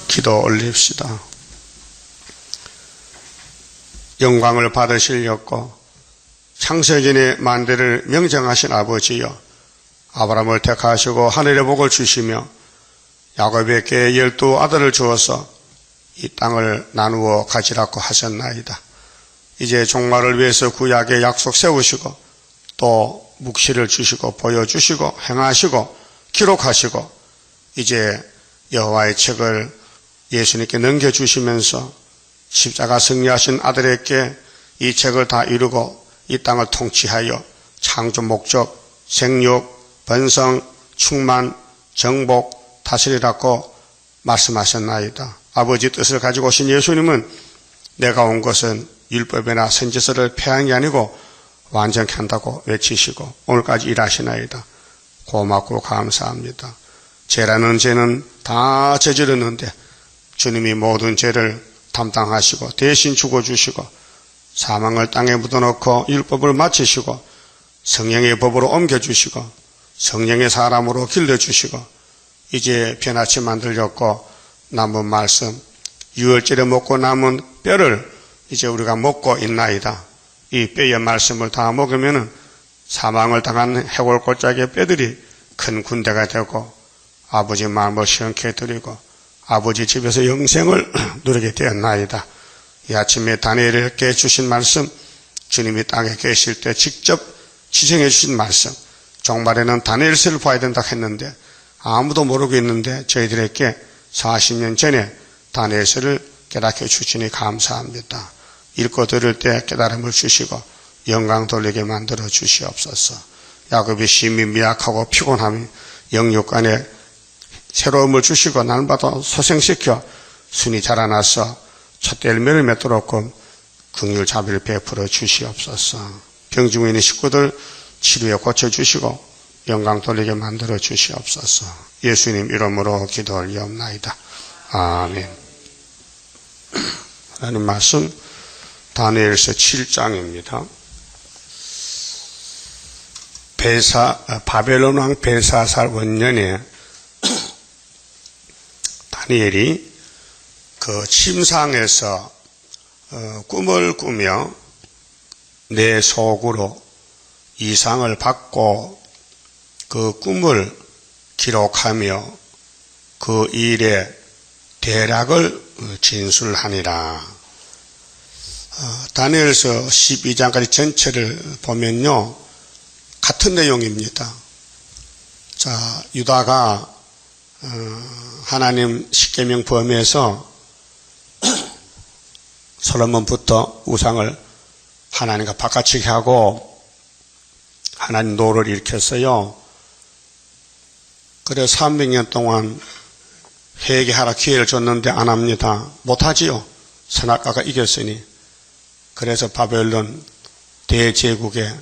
기도 올립시다. 영광을 받으시려고 창세전에 만대를 명정하신 아버지여, 아브라함을 택하시고 하늘의 복을 주시며 야곱에게 12 아들을 주어서 이 땅을 나누어 가지라고 하셨나이다. 이제 종말을 위해서 구약의 약속 세우시고 또 묵시를 주시고 보여주시고 행하시고 기록하시고 이제 여호와의 책을 예수님께 넘겨주시면서 십자가 승리하신 아들에게 이 책을 다 이루고 이 땅을 통치하여 창조 목적, 생육, 번성, 충만, 정복, 다스리라고 말씀하셨나이다. 아버지 뜻을 가지고 오신 예수님은 내가 온 것은 율법이나 선지서를 폐한 게 아니고 완전케 한다고 외치시고 오늘까지 일하시나이다. 고맙고 감사합니다. 죄라는 죄는 다 저질렀는데 주님이 모든 죄를 담당하시고 대신 죽어주시고 사망을 땅에 묻어놓고 율법을 마치시고 성령의 법으로 옮겨주시고 성령의 사람으로 길러주시고 이제 변화치 만들렸고 남은 말씀 유월절에 먹고 남은 뼈를 이제 우리가 먹고 있나이다. 이 뼈의 말씀을 다 먹으면 사망을 당한 해골 골짜기의 뼈들이 큰 군대가 되고 아버지 마음을 시원케 해드리고 아버지 집에서 영생을 누리게 되었나이다. 이 아침에 다니엘에게 주신 말씀, 주님이 땅에 계실 때 직접 지정해 주신 말씀, 종말에는 다니엘서를 봐야 된다 했는데 아무도 모르고 있는데 저희들에게 40년 전에 다니엘서를 깨닫게 주시니 감사합니다. 읽고 들을 때 깨달음을 주시고 영광 돌리게 만들어 주시옵소서. 야곱이 심히 미약하고 피곤함이 영육간에 새로움을 주시고 날마다 소생시켜 순이 자라나서 첫 열매를 맺도록 긍휼 자비를 베풀어 주시옵소서. 병 중에 있는 식구들 치료에 고쳐주시고 영광 돌리게 만들어 주시옵소서. 예수님 이름으로 기도 올리옵나이다. 아멘. 하나님 말씀 다니엘서 7장입니다. 바벨론 왕 벨사살 원년에 다니엘이 그 침상에서 꿈을 꾸며 내 속으로 이상을 받고 그 꿈을 기록하며 그 일의 대략을 진술하니라. 다니엘서 12장까지 전체를 보면요 같은 내용입니다. 자, 유다가 하나님 십계명 범위에서 솔로몬부터 우상을 하나님과 바꿔치기 하고 하나님 노를 일으켰어요. 그래서 300년 동안 회개하라 기회를 줬는데 안 합니다. 못하지요. 선악과가 이겼으니. 그래서 바벨론 대제국에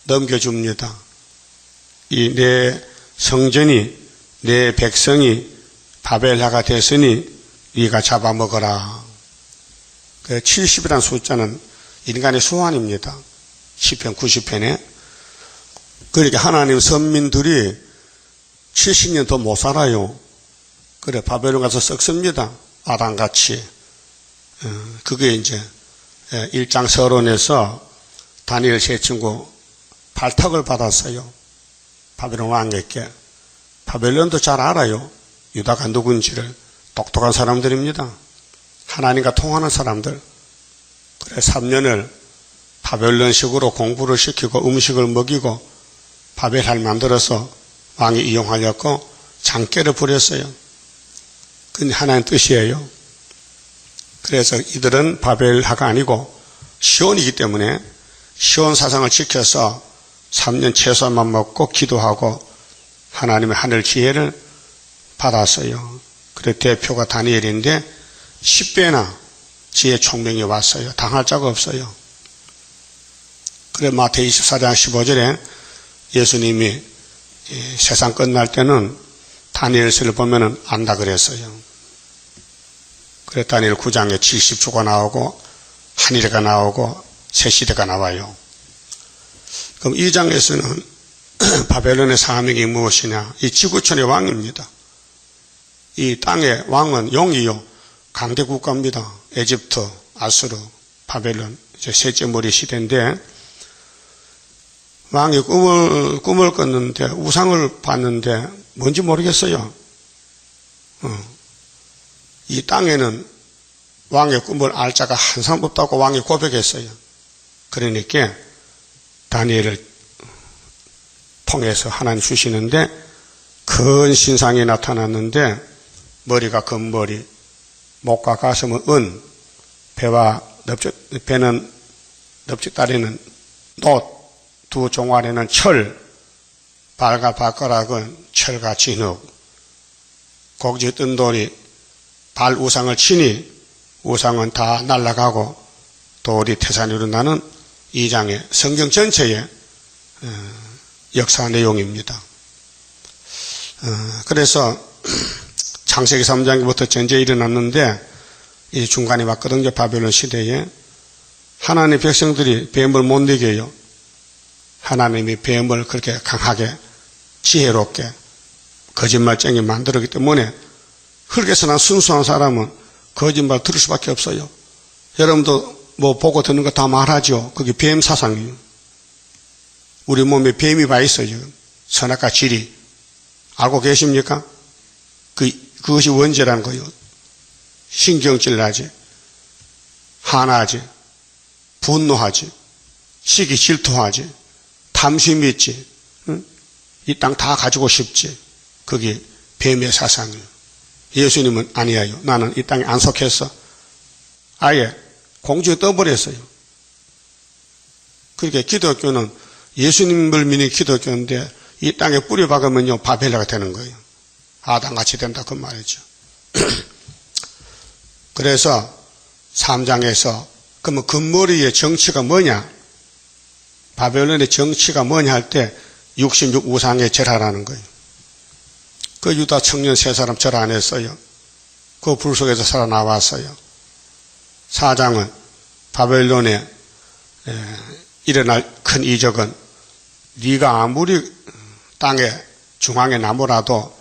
넘겨줍니다. 이 내 성전이 내 백성이 바벨하가 됐으니 네가 잡아먹어라. 70이라는 숫자는 인간의 소원입니다. 시편 90편에. 그러니까 하나님 선민들이 70년 더 못 살아요. 그래 바벨론 가서 썩습니다. 아담같이. 그게 이제 1장 서론에서 다니엘 세 친구 발탁을 받았어요. 바벨론 왕에게. 바벨론도 잘 알아요. 유다가 누군지를. 똑똑한 사람들입니다. 하나님과 통하는 사람들. 그래 3년을 바벨론식으로 공부를 시키고 음식을 먹이고 바벨할 만들어서 왕이 이용하려고 장깨를 부렸어요. 근데 하나님 뜻이에요. 그래서 이들은 바벨하가 아니고 시온이기 때문에 시온 사상을 지켜서 3년 채소만 먹고 기도하고 하나님의 하늘 지혜를 받았어요. 그래 대표가 다니엘인데 10배나 지혜 총명이 왔어요. 당할 자가 없어요. 그래 마태복음 24장 15절에 예수님이 세상 끝날 때는 다니엘서를 보면은 안다 그랬어요. 그래 다니엘 9장에 70조가 나오고 한일가 나오고 새시대가 나와요. 그럼 2장에서는 바벨론의 사명이 무엇이냐? 이 지구촌의 왕입니다. 이 땅의 왕은 용이요. 강대 국가입니다. 에집트, 아수르, 바벨론, 이제 셋째 머리 시대인데, 왕이 꿈을 꿨는데, 우상을 봤는데, 뭔지 모르겠어요. 이 땅에는 왕의 꿈을 알 자가 한 사람 없다고 왕이 고백했어요. 그러니까, 다니엘을 통해서 하나님 주시는데, 큰 신상이 나타났는데, 머리가 금머리, 목과 가슴은 은, 배는 넙죽다리는 놋, 두 종아리는 철, 발과 발가락은 철과 진흙, 곡지 뜬 돌이 발 우상을 치니 우상은 다 날아가고 돌이 태산으로 나는 2장의 성경 전체의 역사 내용입니다. 그래서 창세기 3장부터 전쟁이 일어났는데 이 중간에 왔거든요. 바벨론 시대에 하나님의 백성들이 뱀을 못 이겨요. 하나님이 뱀을 그렇게 강하게 지혜롭게 거짓말쟁이 만들었기 때문에 흙에서 난 순수한 사람은 거짓말 들을 수밖에 없어요. 여러분도 뭐 보고 듣는 거 다 말하죠. 그게 뱀 사상이에요. 우리 몸에 뱀이 와 있어요. 선악과 지리 알고 계십니까? 그것이 원죄라는 거예요. 신경질 나지, 화나지, 분노하지, 시기 질투하지, 탐심이 있지, 응? 이 땅 다 가지고 싶지. 그게 뱀의 사상이에요. 예수님은 아니에요. 나는 이 땅에 안 속했어. 아예 공중에 떠버렸어요. 그러니까 기독교는 예수님을 믿는 기독교인데 이 땅에 뿌려박으면요 바벨로가 되는 거예요. 아담같이 된다 그 말이죠. 그래서 3장에서 그러면 금머리의 정치가 뭐냐? 바벨론의 정치가 뭐냐 할 때 66 우상에 절하라는 거예요. 그 유다 청년 세 사람 절 안 했어요. 그 불 속에서 살아나왔어요. 4장은 바벨론에 일어날 큰 이적은 네가 아무리 땅에 중앙에 나무라도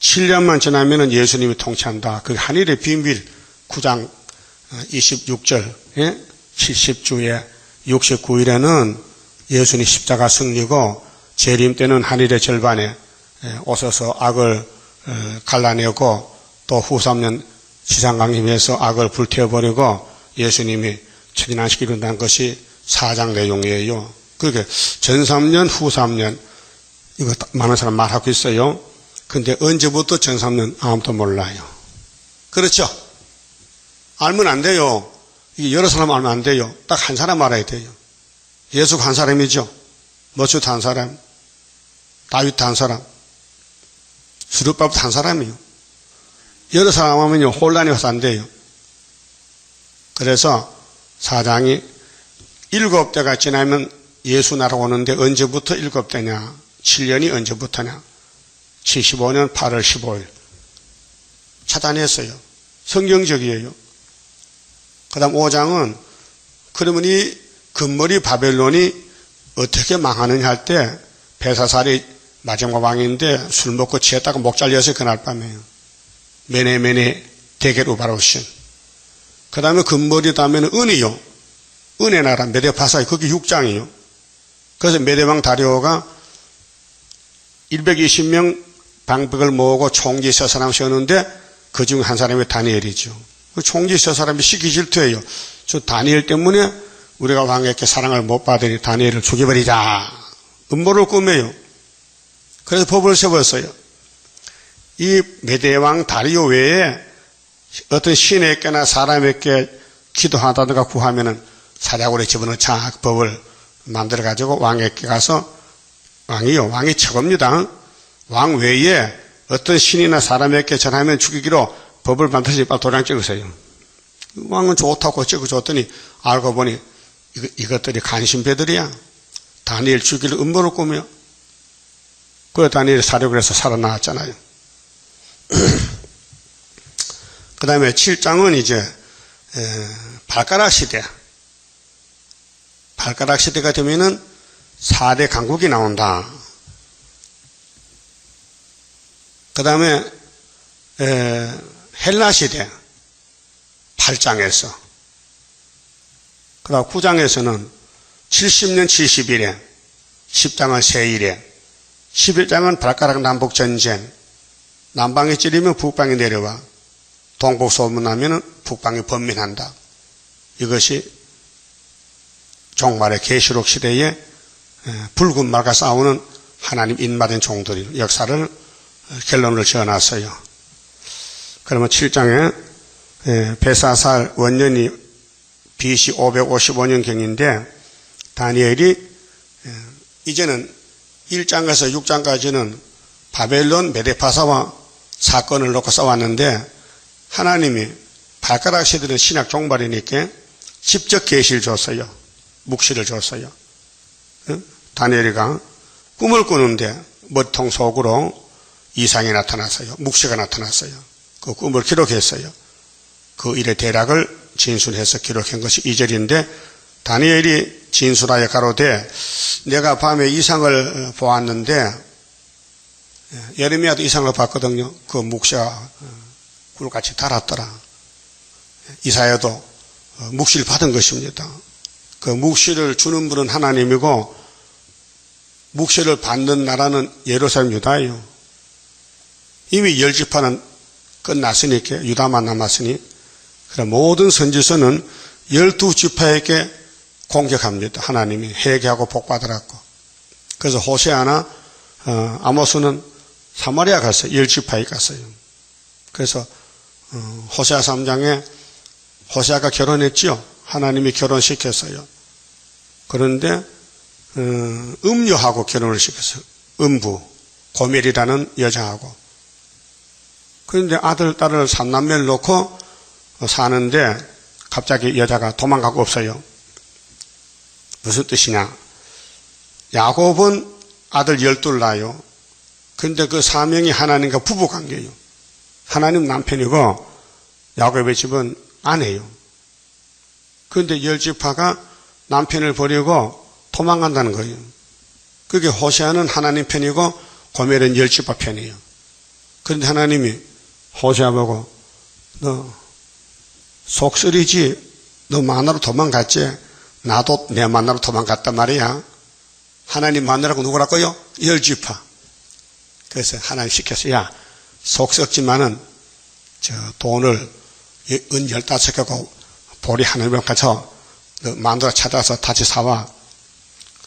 7년만 지나면 예수님이 통치한다. 그 한일의 비밀 9장 26절 70주에 69일에는 예수님 십자가 승리고 재림 때는 한일의 절반에 오셔서 악을 갈라내고 또 후 3년 지상강림해서 악을 불태워버리고 예수님이 천인안식이 이룬다는 것이 4장 내용이에요. 그러니까 전 3년 후 3년 이거 많은 사람 말하고 있어요. 근데 언제부터 전 3년 아무도 몰라요. 그렇죠? 알면 안 돼요. 이게 여러 사람 알면 안 돼요. 딱 한 사람 알아야 돼요. 예수가 한 사람이죠. 머추도 한 사람, 다윗도 한 사람, 수르바벨도 한 사람이에요. 여러 사람 하면요 혼란이 와서 안 돼요. 그래서 4장이 7대가 지나면 예수 나라 오는데 언제부터 7대냐? 7년이 언제부터냐? 75년 8월 15일 찾아냈어요. 성경적이에요. 그 다음 5장은 그러면 이 금머리 바벨론이 어떻게 망하느냐 할 때 벨사살이 마지막 왕인데 술 먹고 취했다가 목 잘려서 그날 밤에요. 메네메네 대게로 바로신. 그 다음에 금머리 다음에는 은이요. 은의 나라 메데파사이 그게 6장이요. 그래서 메데왕 다리오가 120명 방백을 모으고 총지 세 사람 세웠는데 그 중 한 사람이 다니엘이죠. 그 총지 세 사람이 시기 질투예요. 저 다니엘 때문에 우리가 왕에게 사랑을 못 받으니 다니엘을 죽여버리자. 음모를 꾸며요. 그래서 법을 세웠어요. 이 메대왕 다리오 외에 어떤 신에게나 사람에게 기도하다든가 구하면은 사자굴에 집어넣자 법을 만들어가지고 왕에게 가서 왕이 최고입니다. 왕 외에 어떤 신이나 사람에게 전하면 죽이기로 법을 만들어서 빨리 도장 찍으세요. 왕은 좋다고 찍어줬더니 알고 보니 이것들이 간신배들이야. 다니엘 죽일 음모를 꾸며 그 다니엘 사륙을 해서 살아나왔잖아요. 그 다음에 7장은 이제 발가락 시대. 발가락 시대가 되면은 4대 강국이 나온다. 그 다음에 헬라 시대. 8장에서. 그 다음 9장에서는 70년 70일에, 10장은 세일에, 11장은 발가락 남북전쟁, 남방이 찌르면 북방이 내려와, 동북 소문나면 북방이 번민한다. 이것이 종말의 계시록 시대에 붉은 말과 싸우는 하나님 인마된 종들이 역사를 결론을 지어놨어요. 그러면 7장에 베사살 원년이 BC 555년경인데 다니엘이 이제는 1장에서 6장까지는 바벨론 메데파사와 사건을 놓고 싸웠는데 하나님이 발가락 세대는 신약 종말이니까 직접 계시를 줬어요. 묵시를 줬어요. 다니엘이가 꿈을 꾸는데 머리통 속으로 이상이 나타났어요. 묵시가 나타났어요. 그 꿈을 기록했어요. 그 일의 대략을 진술해서 기록한 것이 2절인데 다니엘이 진술하여 가로되 내가 밤에 이상을 보았는데 예레미야도 이상을 봤거든요. 그 묵시가 굴같이 달았더라. 이사야도 묵시를 받은 것입니다. 그 묵시를 주는 분은 하나님이고 묵시를 받는 나라는 예루살렘 유다예요. 이미 10지파는 끝났으니까 유다만 남았으니 그럼 모든 선지서는 12지파에게 공격합니다. 하나님이 회개하고 복받으라고. 그래서 호세아나 아모스는 사마리아 갔어요. 10지파에 갔어요. 그래서 호세아 3장에 호세아가 결혼했죠. 하나님이 결혼시켰어요. 그런데 음녀하고 결혼을 시켰어요. 음부 고멜이라는 여자하고. 그런데 아들 딸을 3남매를 놓고 사는데 갑자기 여자가 도망가고 없어요. 무슨 뜻이냐? 야곱은 아들 12를 낳아요. 그런데 그 4명이 하나님과 부부관계예요. 하나님 남편이고 야곱의 집은 아내예요. 그런데 10지파가 남편을 버리고 도망간다는 거예요. 그게 호세아는 하나님 편이고 고멜은 10지파 편이에요. 그런데 하나님이 호세아 보고 너 속쓰리지 너 만나러 도망갔지 나도 내 만나러 도망갔단 말이야. 하나님 만나라고 누구라고요? 10지파. 그래서 하나님 시켰어요. 야 속 썩지만은 저 돈을 은 15개고 보리 하나님 가서 너 만두라 찾아서 다시 사와.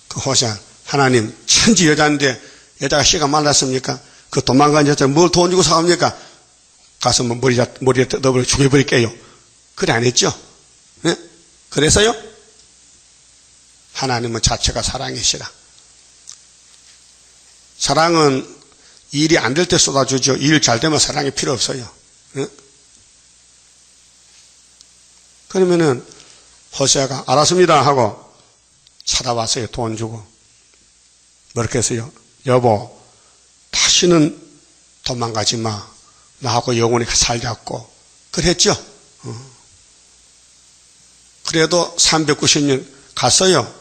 그 호세아 하나님 천지 여자인데 여자가 씨가 말랐습니까? 그 도망간 여자 뭘 돈 주고 사옵니까? 가서 뭐 머리에 뜯어버려 죽여버릴게요. 그래 안 했죠? 네? 그래서요? 하나님은 자체가 사랑이시라. 사랑은 일이 안 될 때 쏟아주죠. 일 잘 되면 사랑이 필요 없어요. 네? 그러면은 호세아가 알았습니다 하고 찾아왔어요. 돈 주고. 그렇게 해서요. 여보 다시는 도망가지 마. 나하고 영원히 살자고. 그랬죠. 그래도 390년 갔어요.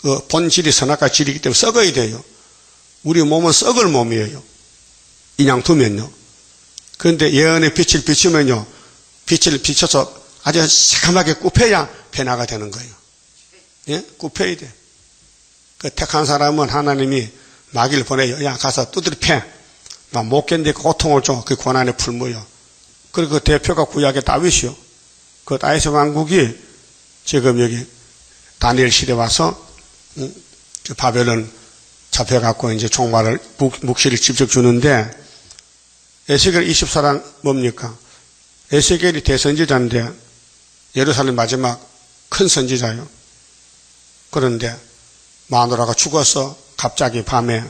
그 본질이 선악과 질이기 때문에 썩어야 돼요. 우리 몸은 썩을 몸이에요. 인양 두면요. 그런데 예언의 빛을 비추면요. 빛을 비춰서 아주 새카맣게 굽혀야 변화가 되는 거예요. 예? 굽혀야 돼. 그 택한 사람은 하나님이 마귀를 보내요. 야, 가서 두드려 패. 나 못 견디고 고통을 줘. 그 고난에 풀무요. 그리고 그 대표가 구약의 다윗이요. 그 다윗의 왕국이 지금 여기 다니엘 시대 와서 바벨론 잡혀갖고 이제 종말을 묵시를 직접 주는데 에스겔 24장 뭡니까? 에스겔이 대선지자인데 예루살렘 마지막 큰 선지자요. 그런데 마누라가 죽어서 갑자기 밤에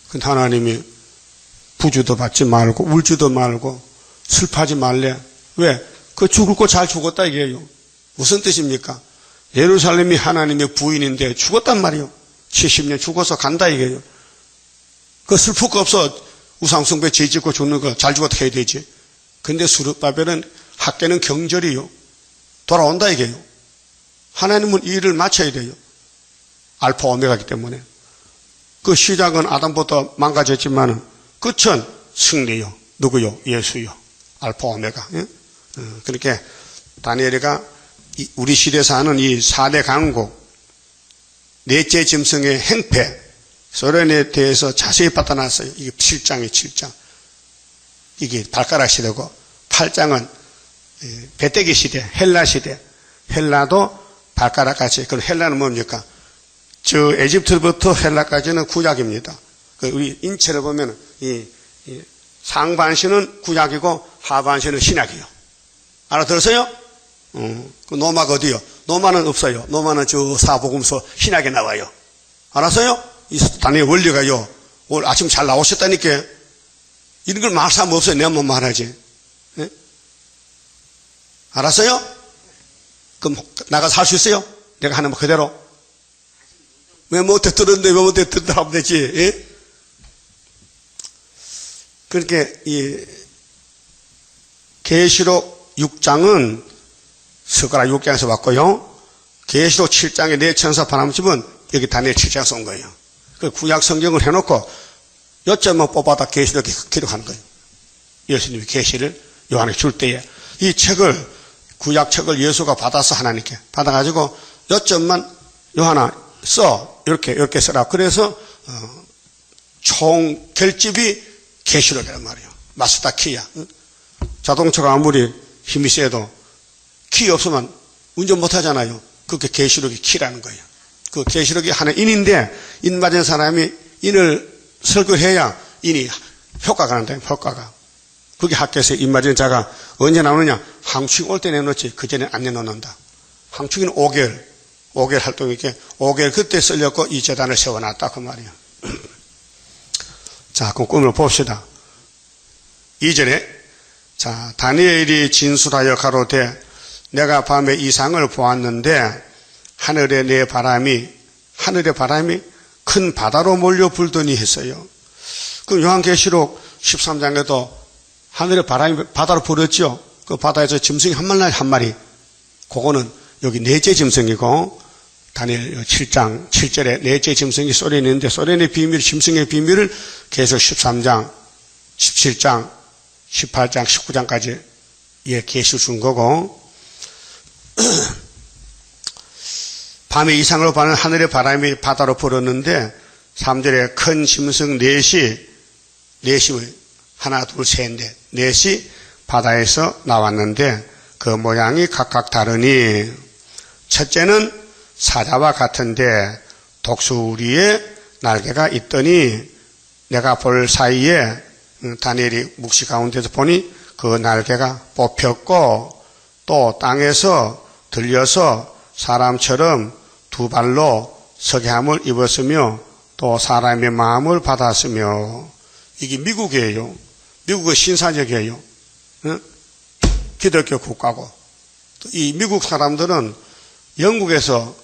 근데 하나님이 부주도 받지 말고 울지도 말고 슬퍼하지 말래. 왜? 그 죽을 거 잘 죽었다 이게요. 무슨 뜻입니까? 예루살렘이 하나님의 부인인데 죽었단 말이에요. 70년 죽어서 간다 이게요. 그 슬플 거 없어. 우상숭배 죄 짓고 죽는 거 잘 죽었다 해야 되지. 근데 수르바벨은 학계는 경절이요. 돌아온다 이게요. 하나님은 이 일을 마쳐야 돼요. 알파 오메가이기 때문에. 그 시작은 아담부터 망가졌지만 끝은 승리요. 누구요? 예수요. 알파 오메가. 예? 그렇게 다니엘이가 우리 시대에서 하는 이 4대 강국, 넷째 짐승의 행패, 소련에 대해서 자세히 받아놨어요. 이게 7장이 7장. 이게 발가락 시대고, 8장은 배때기 시대, 헬라 시대. 헬라도 발가락같이. 그럼 헬라는 뭡니까? 저 에집트부터 헬라까지는 구약입니다. 우리 인체를 보면 이 상반신은 구약이고 하반신은 신약이요. 알아들었어요? 그 노마가 어디요? 노마는 없어요. 노마는 저 사복음서 신약에 나와요. 알았어요? 이 단의 원리가요. 오늘 아침 잘 나오셨다니까. 이런 걸 말 사람 없어요. 내가 뭐 말하지. 네? 알았어요? 그럼 나가서 할 수 있어요? 내가 하는 거 그대로. 왜 못해 들었는데 왜 못해 듣다 하면 되지. 예? 그렇게 이 계시록 6장은 스가랴 6장에서 왔고요. 계시록 7장의 네 천사 바람집은 여기 다니엘 7장에서 온 거예요. 그 구약 성경을 해놓고 여점만 뽑아다 계시록에 기록하는 거예요. 예수님이 계시를 요한에게 줄 때에 이 책을 구약 책을 예수가 받아서 하나님께 받아가지고 여점만 요한아 써 이렇게 써라. 그래서 총 결집이 계시록이란 말이에요. 마스터 키야. 자동차가 아무리 힘이 세도 키 없으면 운전 못 하잖아요. 그게 계시록이 키라는 거예요. 그 계시록이 하는 인인데 인 맞은 사람이 인을 설교해야 인이 효과가 난다. 효과가. 그게 학교에서 인 맞은 자가 언제 나오느냐? 항축이 올 때 내놓지 그 전에 안 내놓는다. 항축이는 5개월 활동이니까 5개월 그때 쓸려고 이 재단을 세워놨다 그 말이에요. 자, 그럼 꿈을 봅시다. 2절에 자 다니엘이 진술하여 가로되 내가 밤에 이상을 보았는데 하늘의 바람이 큰 바다로 몰려 불더니 했어요. 그 요한계시록 13장에도 하늘의 바람이 바다로 불었죠. 그 바다에서 짐승이 한 마리. 그거는 여기 넷째 짐승이고 다니엘 7장 7절에 넷째 짐승이 소련인데 소련의 비밀, 짐승의 비밀을 계속 13장, 17장, 18장, 19장까지 계시 준 거고 밤에 이상으로 보는 하늘의 바람이 바다로 불었는데 3절에 큰 짐승 넷이 하나, 둘, 셋, 넷이 바다에서 나왔는데 그 모양이 각각 다르니 첫째는 사자와 같은데 독수리에 날개가 있더니 내가 볼 사이에 다니엘이 묵시 가운데서 보니 그 날개가 뽑혔고 또 땅에서 들려서 사람처럼 두 발로 석양을 입었으며 또 사람의 마음을 받았으며 이게 미국이에요. 미국의 신사적이에요. 기독교 국가고 이 미국 사람들은 영국에서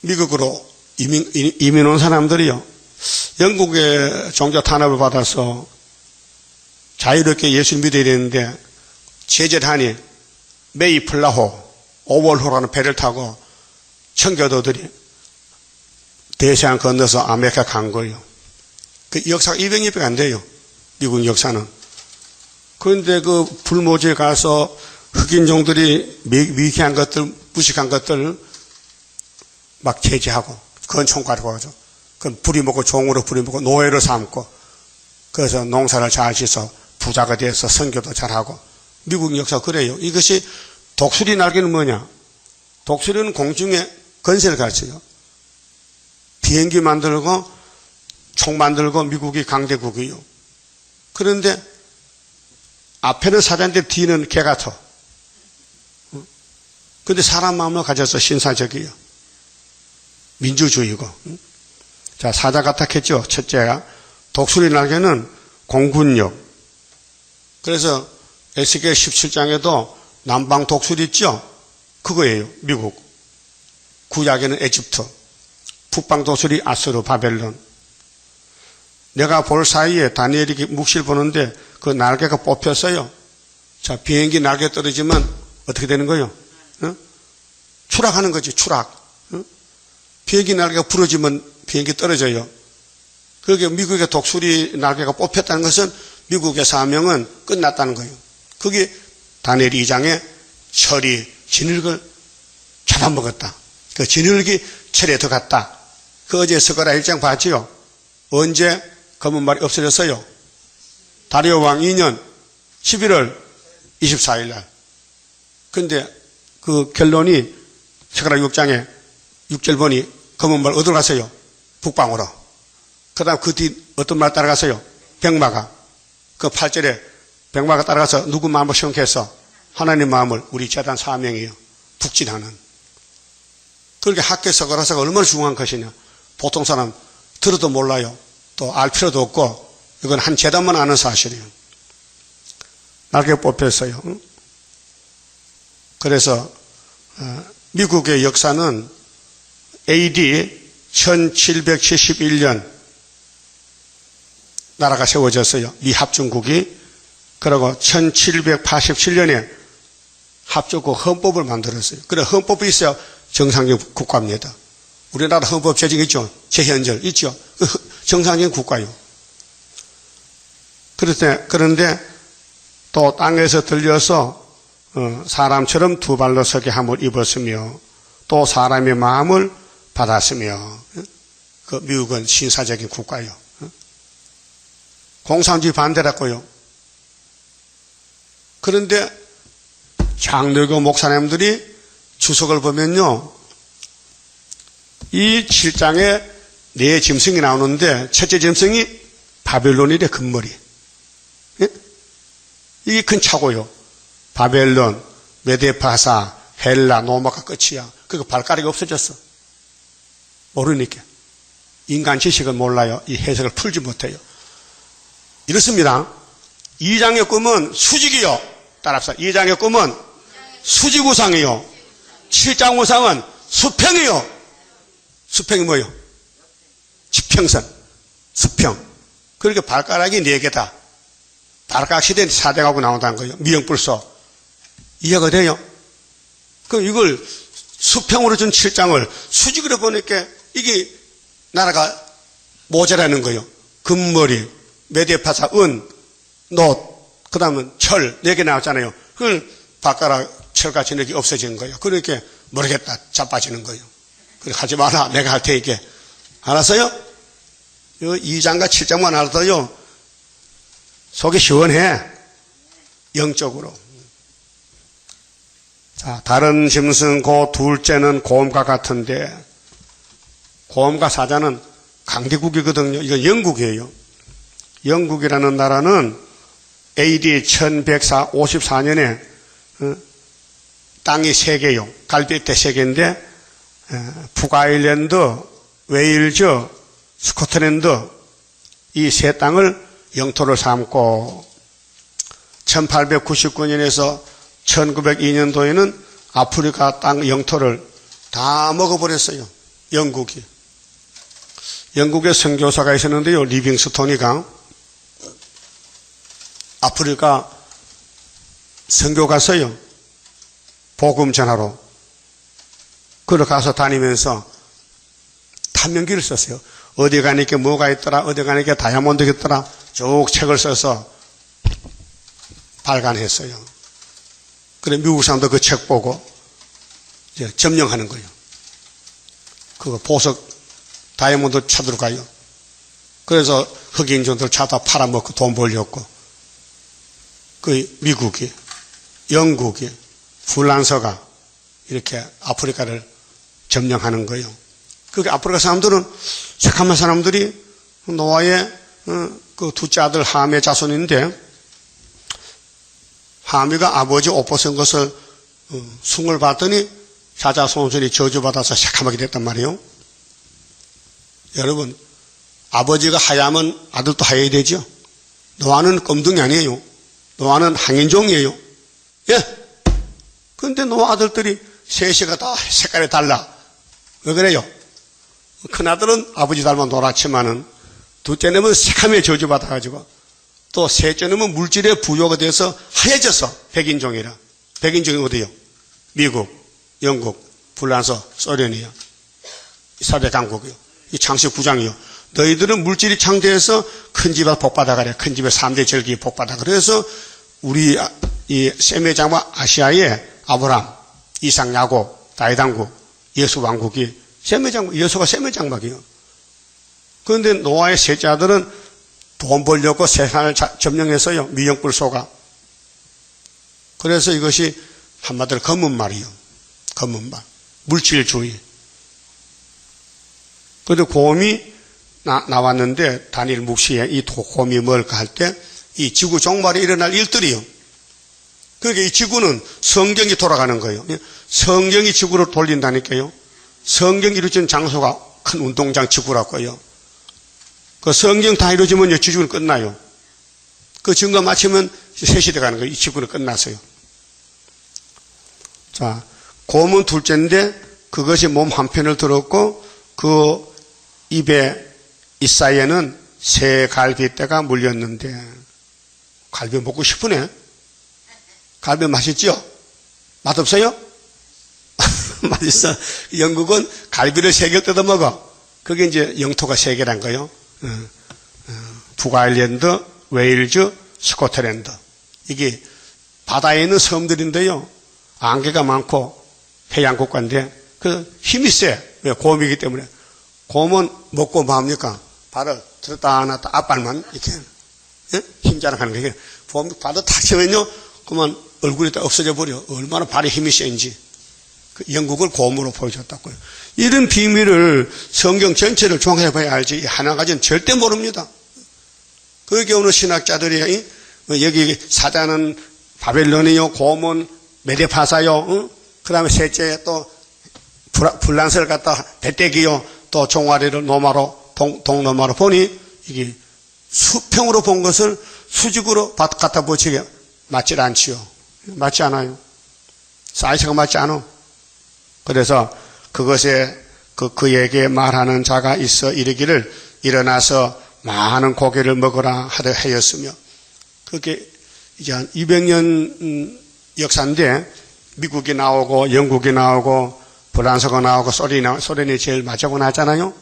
미국으로 이민 온 사람들이요. 영국의 종교 탄압을 받아서 자유롭게 예수를 믿어야 되는데 제재단이 메이플라호, 오월호라는 배를 타고 청교도들이 대서양 건너서 아메리카 간 거예요. 그 역사가 200년밖에 안 돼요. 미국 역사는. 그런데 그 불모지에 가서 흑인종들이 미개한 것들, 무식한 것들 막 제지하고 건총 가지고 가죠. 그건 부리먹고 종으로 부리먹고 노예로 삼고 그래서 농사를 잘 지어서 부자가 돼서 선교도 잘하고 미국 역사가 그래요. 이것이 독수리 날개는 뭐냐? 독수리는 공중에 건세를 가르쳐요. 비행기 만들고 총 만들고 미국이 강대국이요. 그런데 앞에는 사자인데 뒤는 개 같아. 근데 사람 마음을 가져서 신사적이에요. 민주주의고. 자, 사자 같아 했죠. 첫째가. 독수리 날개는 공군력. 그래서 에스겔 17장에도 남방 독수리 있죠? 그거예요. 미국. 구약에는 에집트. 북방 독수리 아수르, 바벨론. 내가 볼 사이에 다니엘이 묵실 보는데 그 날개가 뽑혔어요. 자, 비행기 날개 떨어지면 어떻게 되는 거예요? 추락하는 거지, 추락. 비행기 날개가 부러지면 비행기 떨어져요. 그게 미국의 독수리 날개가 뽑혔다는 것은 미국의 사명은 끝났다는 거예요. 거기 다니엘 2장에 철이 진흙을 잡아먹었다. 그 진흙이 철에 들어갔다. 그 어제 스가랴 1장 봤지요? 언제 검은 말이 없어졌어요? 다리오 왕 2년 11월 24일 날. 근데 그 결론이 스가랴 6장에 6절 보니 검은 말 어디로 갔어요? 북방으로. 그 다음 그 뒤 어떤 말 따라갔어요? 백마가. 그 8절에 백마가 따라가서 누구 마음을 시원케 했어? 하나님 마음을. 우리 재단 사명이에요. 북진하는. 그렇게 학계 서가라사가 얼마나 중요한 것이냐. 보통 사람 들어도 몰라요. 또 알 필요도 없고 이건 한 재단만 아는 사실이에요. 날개 뽑혔어요. 그래서 미국의 역사는 AD 1771년 나라가 세워졌어요. 미합중국이. 그리고 1787년에 합중국 헌법을 만들었어요. 그래 헌법이 있어야 정상적 국가입니다. 우리나라 헌법 제정 있죠? 제현절 있죠? 정상적인 국가요. 그런데 또 땅에서 들려서 사람처럼 두 발로 서게 함을 입었으며 또 사람의 마음을 받았으며 그 미국은 신사적인 국가요. 공산주의 반대라고요. 그런데 장로교 목사님들이 주석을 보면요. 이 7장에 네 짐승이 나오는데 첫째 짐승이 바벨론이래 금머리. 이게 큰 차고요. 바벨론, 메데파사, 헬라, 로마가 끝이야. 그거 발가락이 없어졌어. 모르니까. 인간 지식을 몰라요. 이 해석을 풀지 못해요. 이렇습니다. 2장의 꿈은 수직이요. 따라합시다. 2장의 꿈은 수직우상이요. 7장 우상은 수평이요. 수평이 뭐요? 지평선. 수평. 그렇게 발가락이 4개다. 발가락 시대에 4대가고 나온다는 거예요. 미영불소. 이해가 돼요? 그럼 이걸 수평으로 준 7장을 수직으로 보니까 이게 나라가 모자라는 거예요. 금머리, 메데파사, 은, 놋, 그 다음은 철, 4개 나왔잖아요. 그걸 발가락 철같이 이렇게 없어지는 거예요. 그러니까 모르겠다. 자빠지는 거예요. 그래, 하지 마라. 내가 할 테니까. 알았어요? 2장과 7장만 알아도요, 속이 시원해. 영적으로. 자, 다른 짐승, 그 둘째는 곰과 같은데, 곰과 사자는 강대국이거든요. 이건 영국이에요. 영국이라는 나라는 AD 1154년에 땅이 3개요. 갈대대 3개인데 북아일랜드, 웨일즈, 스코틀랜드 이 세 땅을 영토를 삼고 1899년에서 1902년도에는 아프리카 땅 영토를 다 먹어버렸어요. 영국이. 영국에 선교사가 있었는데요. 리빙스톤이가 아프리카 선교 갔어요. 복음 전하러. 그러 가서 다니면서 탐명기를 썼어요. 어디 가니까 뭐가 있더라, 어디 가니까 다이아몬드가 있더라, 쭉 책을 써서 발간했어요. 그래, 미국 사람도 그 책 보고 이제 점령하는 거예요. 그거 보석, 다이아몬드 찾으러 가요. 그래서 흑인종들 찾아 팔아먹고 돈 벌렸고, 그 미국이, 영국이, 프랑스가 이렇게 아프리카를 점령하는 거예요. 그 아프리카 사람들은 새카만 사람들이 노아의 그 둘째 아들 함의 자손인데 함이가 아버지 옷 벗은 것을 숭을 봤더니 자자손손이 저주받아서 새카맣게 됐단 말이에요. 여러분, 아버지가 하야면 아들도 하여야 되죠. 노아는 검둥이 아니에요. 노아는 항인종이에요. 예. 근데 노아 아들들이 셋이가 다 색깔이 달라. 왜 그래요? 큰아들은 아버지 닮아 노랗지만은 둘째 놈은 새카매 저주받아가지고 또 셋째 놈은 물질의 부여가 돼서 하얘졌어. 백인종이라. 백인종이 어디요? 미국, 영국, 프랑스, 소련이요. 사대 강국이요. 이 창세 9장이요. 너희들은 물질이 창대해서 큰 집에 복받아 가래. 큰 집에 3대 절기 복받아. 그래서 우리 이 셈의 장막 아시아에 아브람, 이삭, 야곱, 다윗왕국, 여수 왕국이 셈의 장막, 여수가 셈의 장막이에요. 그런데 노아의 셋째 아들은 돈 벌려고 세상을 점령했어요. 미역불 속아. 그래서 이것이 한마디로 검은 말이요. 검은 말. 물질주의. 그런데 곰이 나왔는데 다니엘 묵시에 이 곰이 뭘까 할 때 이 지구 종말에 일어날 일들이요. 그러니까 이 지구는 성경이 돌아가는 거예요. 성경이 지구를 돌린다니까요. 성경이 이루어진 장소가 큰 운동장 지구라고요. 그 성경 다 이루어지면 지구는 끝나요. 그 증거 마치면 새 시대 가는 거예요. 이 지구는 끝났어요. 자, 곰은 둘째인데 그것이 몸 한편을 들었고 그 입에 이사이에는 새 갈비뼈가 물렸는데 갈비 먹고 싶으네. 갈비 맛있죠? 맛없어요? 맛있어. 영국은 갈비를 3개 뜯어 먹어. 그게 이제 영토가 3개란 거예요. 북아일랜드, 웨일즈, 스코틀랜드. 이게 바다에 있는 섬들인데요. 안개가 많고 해양국가인데 그 힘이 세. 왜? 곰이기 때문에. 곰은 먹고 뭐 합니까? 발을 들었다 놨다 앞발만 이렇게 힘자랑하는 거예요. 발을 탁 치면요. 그만 얼굴이 다 없어져 버려. 얼마나 발에 힘이 센지. 그 영국을 곰으로 보여줬다고요. 이런 비밀을 성경 전체를 종합해 봐야 알지. 하나 가지는 절대 모릅니다. 그게 오늘 신학자들이 여기 사자는 바벨론이요, 곰은 메데파사요, 그 다음에 셋째 또 불란서를 갖다 배때기요, 또 종아리를 노마로 동노마로 보니 이게 수평으로 본 것을 수직으로 갖다 붙이게 맞지 않지요. 맞지 않아요. 사이즈가 맞지 않아. 그래서 그것에 그에게 말하는 자가 있어 이르기를 일어나서 많은 고기를 먹으라 하였으며, 그게 이제 한 200년 역사인데 미국이 나오고 영국이 나오고 프랑스가 나오고 소련이 제일 마지막으로 나왔잖아요.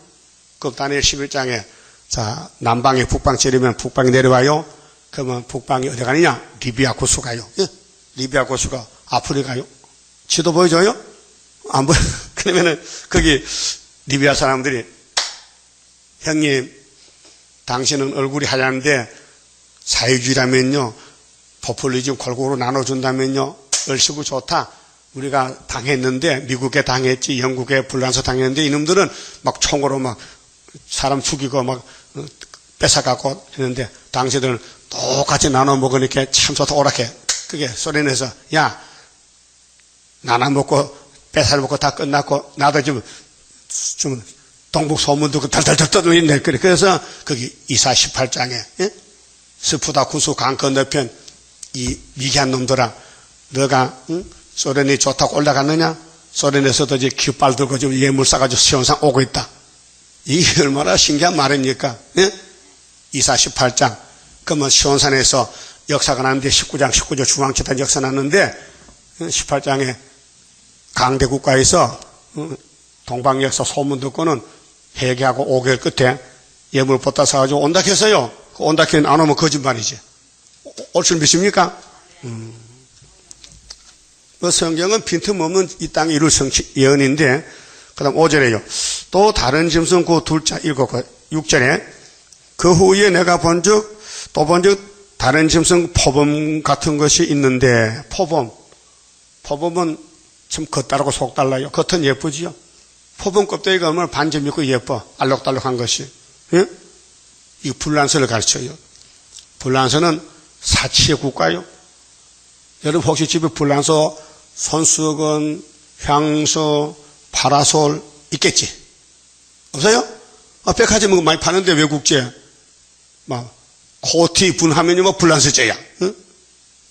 그 다니엘 11장에 자, 남방에 북방 찌르면 북방이 내려와요. 그러면 북방이 어디 가느냐? 리비아 고수 가요. 예? 리비아 고수가 아프리카요. 지도 보여줘요? 안 보여. 그러면은 거기 리비아 사람들이 형님, 당신은 얼굴이 하얀데 사회주의라면요, 포퓰리즘 골고루 나눠준다면요, 얼씨구 좋다. 우리가 당했는데, 미국에 당했지, 영국에 불란서 당했는데, 이놈들은 막 총으로 막 사람 죽이고 막 뺏어가고 했는데, 당신들은 똑같이 나눠 먹으니까 참 좋다, 오락해. 그게 소련에서, 야, 나눠 먹고, 뺏어 먹고 다 끝났고, 나도 좀 동북 소문도 달달달 떠들리네. 그래서 거기 이사 18장에, 예? 스푸다 구수 강 건너편 이 미개한 놈들아, 너가 소련이 좋다고 올라갔느냐? 소련에서도 이제 깃발 들고 지금 예물 싸가지고 시온산 오고 있다. 이게 얼마나 신기한 말입니까? 예? 이사 18장. 그러면 시온산에서 역사가 나는데 19장 중앙치단 역사 났는데 18장에 강대국가에서 동방역사 소문 듣고는 회개하고 5개월 끝에 예물 보따 사가지고 온다 했어요. 온다 했는데 안 오면 거짓말이지. 올 줄 믿습니까? 성경은 빈틈없는 이 땅에 이룰 예언인데, 그 다음 5절에요. 또 다른 짐승 그 둘째 읽고 6절에 그 후에 내가 본즉 다른 짐승 포범 같은 것이 있는데, 포범은 참 겉다르고 속 달라요. 겉은 예쁘지요. 포범 껍데기가 얼마나 반점 있고 예뻐. 알록달록한 것이. 예? 이 불란서를 가르쳐요. 불란서는 사치의 국가요. 여러분 혹시 집에 불란서 손수건, 향수, 파라솔 있겠지? 없어요? 백화점은 많이 파는데 외국제. 막 코티 분하면요, 뭐 불란서제야. 응?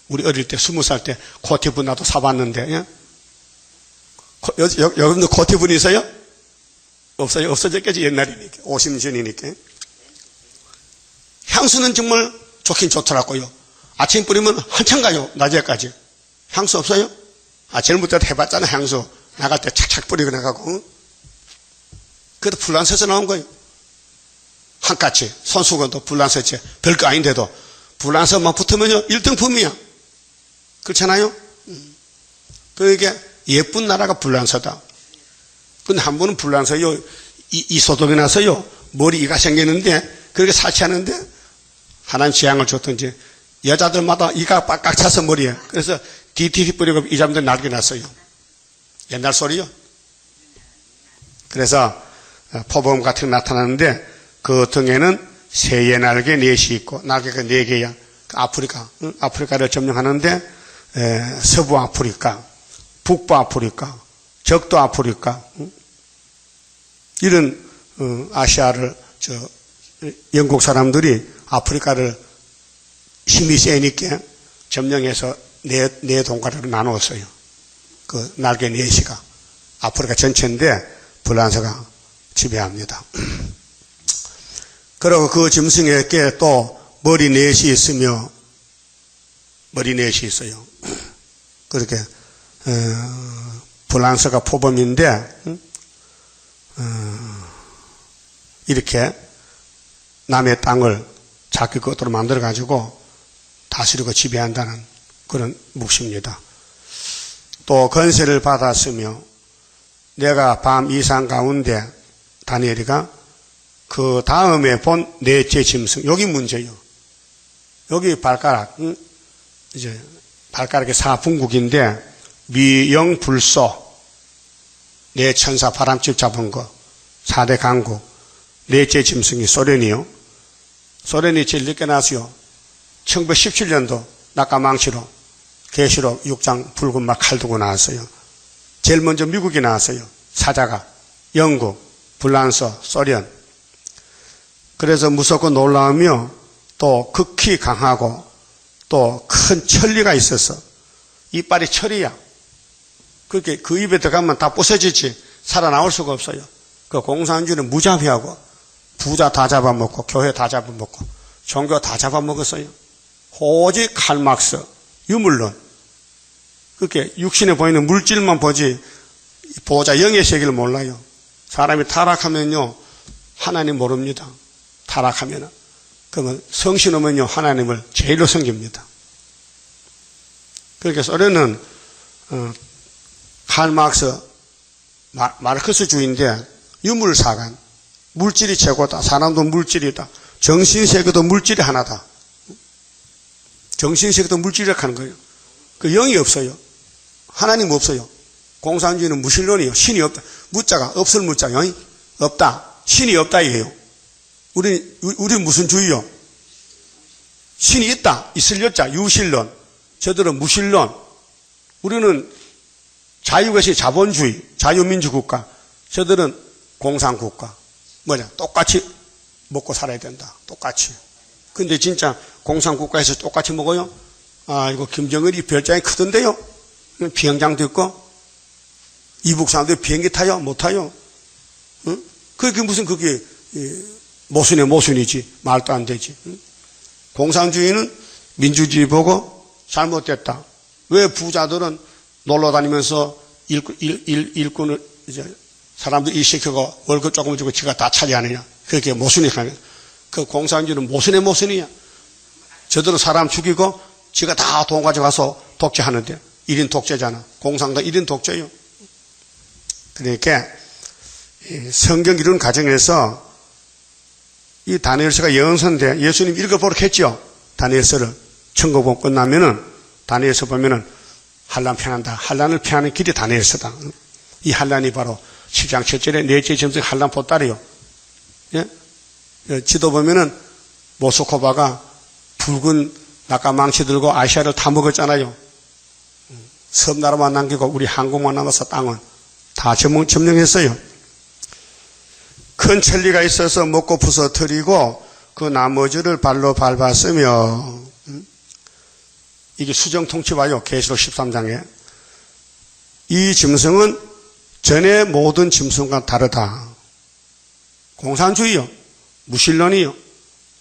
우리 어릴 때 20살 때 코티 분 나도 사봤는데. 예? 여러분들 코티 분 있어요? 없어요? 없어졌겠지, 옛날이니까. 50년 전이니까. 향수는 정말 좋긴 좋더라고요. 아침 뿌리면 한참 가요, 낮에까지. 향수 없어요? 젊을 때도 해봤잖아, 향수. 나갈 때 착착 뿌리고 나가고. 그래도 불란서에서 나온 거예요. 한까치, 손수건도 불란서체. 별거 아닌데도 불란서만 붙으면요, 1등품이야. 그렇잖아요? 그러니까 예쁜 나라가 불란서다. 근데 한 번은 불란서요. 이 소동이 나서요. 머리 이가 생겼는데 그렇게 사치하는데 하나님 재앙을 줬던지 여자들마다 이가 빡 차서 머리에. 그래서 DDT 뿌리고 이 사람들 날개 났어요. 옛날 소리요. 그래서 포범 같은 게 나타나는데 그 등에는 새의 날개 넷이 있고 날개가 4개야. 아프리카를 점령하는데 서부 아프리카, 북부 아프리카, 적도 아프리카 이런 아시아를 영국 사람들이 아프리카를 힘이 세니까 점령해서 네 동가리로 나누었어요. 그 날개 4시가 아프리카 전체인데 불란서가 지배합니다. 그리고 그 짐승에게 또 머리 4시 있으며 머리 4시 있어요. 그렇게 불란서가 포범인데 이렇게 남의 땅을 자기 것으로 만들어 가지고 다스리고 지배한다는 그런 묵시입니다. 또 건세를 받았으며 내가 밤 이상 가운데 다니엘이가 그 다음에 본 넷째 짐승 여기 문제요. 여기 발가락 이제 발가락의 4분국인데 미영불소 네 천사 바람집 잡은 거 4대 강국 넷째 짐승이 소련이요. 소련이 제일 늦게 나왔어요. 1917년도 낙가망치로 계시록 6장 붉은 막 칼 두고 나왔어요. 제일 먼저 미국이 나왔어요. 사자가 영국, 불란서, 소련. 그래서 무섭고 놀라우며 또 극히 강하고 또 큰 천리가 있어서 이빨이 철이야. 그렇게 그 입에 들어가면 다 부서지지 살아나올 수가 없어요. 그 공산주의는 무자비하고 부자 다 잡아먹고 교회 다 잡아먹고 종교 다 잡아먹었어요. 오직 칼막스, 유물론. 그렇게 육신에 보이는 물질만 보지 보호자 영의 세계를 몰라요. 사람이 타락하면요 하나님 모릅니다. 타락하면은 그러면 성신 오면요 하나님을 제일로 섬깁니다. 그렇게 소련은 칼막스 마르크스주의인데 유물사관 물질이 최고다. 사람도 물질이다. 정신세계도 물질이 하나다. 정신세계도 물질이라고 하는 거예요. 그 영이 없어요. 하나님 없어요. 공산주의는 무신론이에요. 신이 없다. 무자가 없을 무자요. 없다. 신이 없다 이에요. 우리 무슨 주의요? 신이 있다. 있을 여자 유신론. 저들은 무신론. 우리는 자유것이 자본주의, 자유민주국가. 저들은 공산국가. 뭐냐? 똑같이 먹고 살아야 된다. 똑같이. 근데 진짜 공산국가에서 똑같이 먹어요? 아, 이거 김정은이 별장이 크던데요? 비행장도 있고, 이북 사람들이 비행기 타요? 못 타요? 응? 그게 무슨 그게, 모순의 모순이지. 말도 안 되지. 응? 공산주의는 민주주의 보고 잘못됐다. 왜 부자들은 놀러 다니면서 일꾼을 이제 사람들 일시키고 월급 조금 주고 지가 다 차지하느냐. 그렇게 모순이야. 그 공산주의는 모순의 모순이야. 저들은 사람 죽이고 지가 다 돈 가져가서 독재하는데 1인 독재잖아. 공산당 1인 독재요. 그러니까 성경 이론 과정에서 이 다니엘서가 예언서인데 예수님 읽어보라고 했죠. 다니엘서를 천국본 끝나면은 다니엘서 보면은 환난 피한다. 환난을 피하는 길이 다니엘서다. 이 환난이 바로 10장 7절에 넷째 짐승 환난 보따리요. 예? 지도 보면은 모스코바가 붉은 낙가망치 들고 아시아를 다 먹었잖아요. 섬나라만 남기고 우리 한국만 남아서 땅은 다 점령했어요. 큰 천리가 있어서 먹고 부서뜨리고 그 나머지를 발로 밟았으며 이게 수정통치 봐요. 계시록 13장에 이 짐승은 전의 모든 짐승과 다르다. 공산주의요. 무신론이요.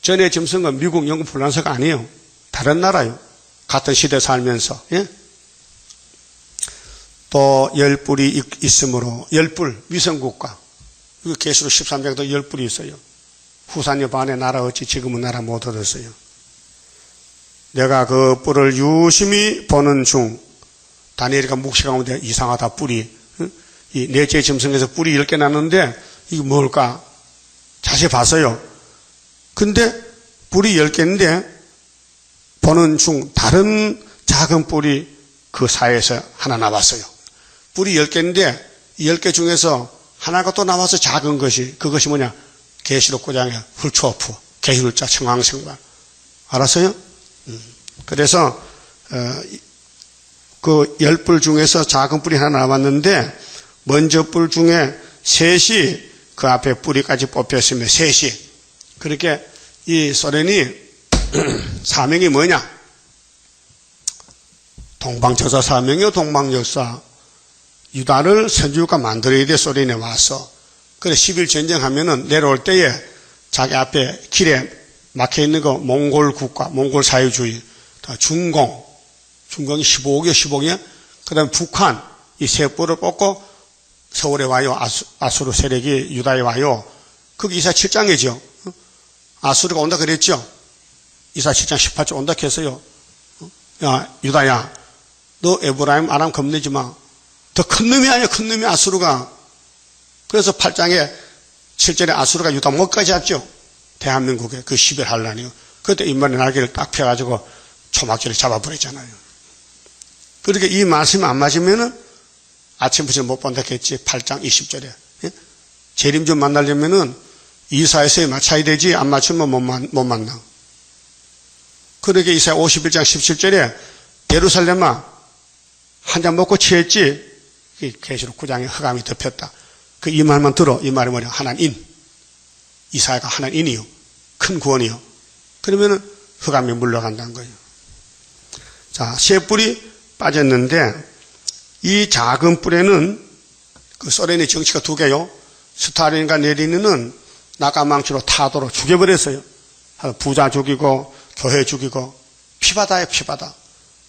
전의 짐승은 미국, 영국, 불란서가 아니에요. 다른 나라요. 같은 시대 살면서. 예? 또 열뿔이 있으므로 열뿔 위성국가. 계시록 13장에도 열뿔이 있어요. 후산여 반의 나라 어찌 지금은 나라 못 얻었어요. 내가 그 뿔을 유심히 보는 중, 다니엘이가 묵시가 오는데 이상하다, 뿔이. 이 넷째 짐승에서 뿔이 10개 났는데, 이게 뭘까? 자세히 봤어요. 근데 뿔이 10개인데, 보는 중 다른 작은 뿔이 그 사이에서 하나 남았어요. 뿔이 10개인데, 이 10개 중에서 하나가 또 남아서 작은 것이, 그것이 뭐냐? 계시록 9장의 훌초어프, 계율자, 청황생발. 알았어요? 그래서 그 10뿔 중에서 작은 뿔이 하나 남았는데 먼저 뿔 중에 셋이 그 앞에 뿌리까지 뽑혔으며 셋이. 그렇게 이 소련이 사명이 뭐냐? 동방처사 사명이요, 동방역사. 유다를 선지국가 만들어야 돼, 소련에 와서. 그래 10일 전쟁하면은 내려올 때에 자기 앞에 길에 막혀 있는 거 몽골 국가, 몽골 사회주의, 중공이 15억이요, 15억이요. 그 다음에 북한, 이 세 뿔을 뽑고 서울에 와요. 아수르 세력이 유다에 와요. 그게 이사 7장이죠. 아수르가 온다 그랬죠. 이사 7장 18절 온다 했어요. 야, 유다야, 너 에브라임 아람 겁내지 마. 더 큰 놈이 아니야, 큰 놈이 아수르가. 그래서 8장에 7절에 아수르가 유다 목까지 잡죠. 대한민국에 그 10일 한란이요. 그때 인간의 날개를 딱 펴가지고 초막기를 잡아버렸잖아요. 그렇게 이 말씀이 안 맞으면은 아침부터 못 본다 했지. 8장 20절에. 예? 재림 좀 만나려면은 이사야서에 맞춰야 되지. 안 맞추면 못 만나. 그러게 이사야 51장 17절에 예루살렘아 한 잔 먹고 취했지. 계시록 9장에 흑암이 덮였다. 그 이 말만 들어. 이 말이 뭐냐? 하나님. 이사야가 하나님이요. 큰 구원이요. 그러면은 흑암이 물러간다는 거예요. 자, 세 뿔이 빠졌는데 이 작은 뿔에는 그 소련의 정치가 두 개요. 스탈린과 레닌은 나가망치로 타도로 죽여버렸어요. 부자 죽이고 교회 죽이고 피바다예요, 피바다.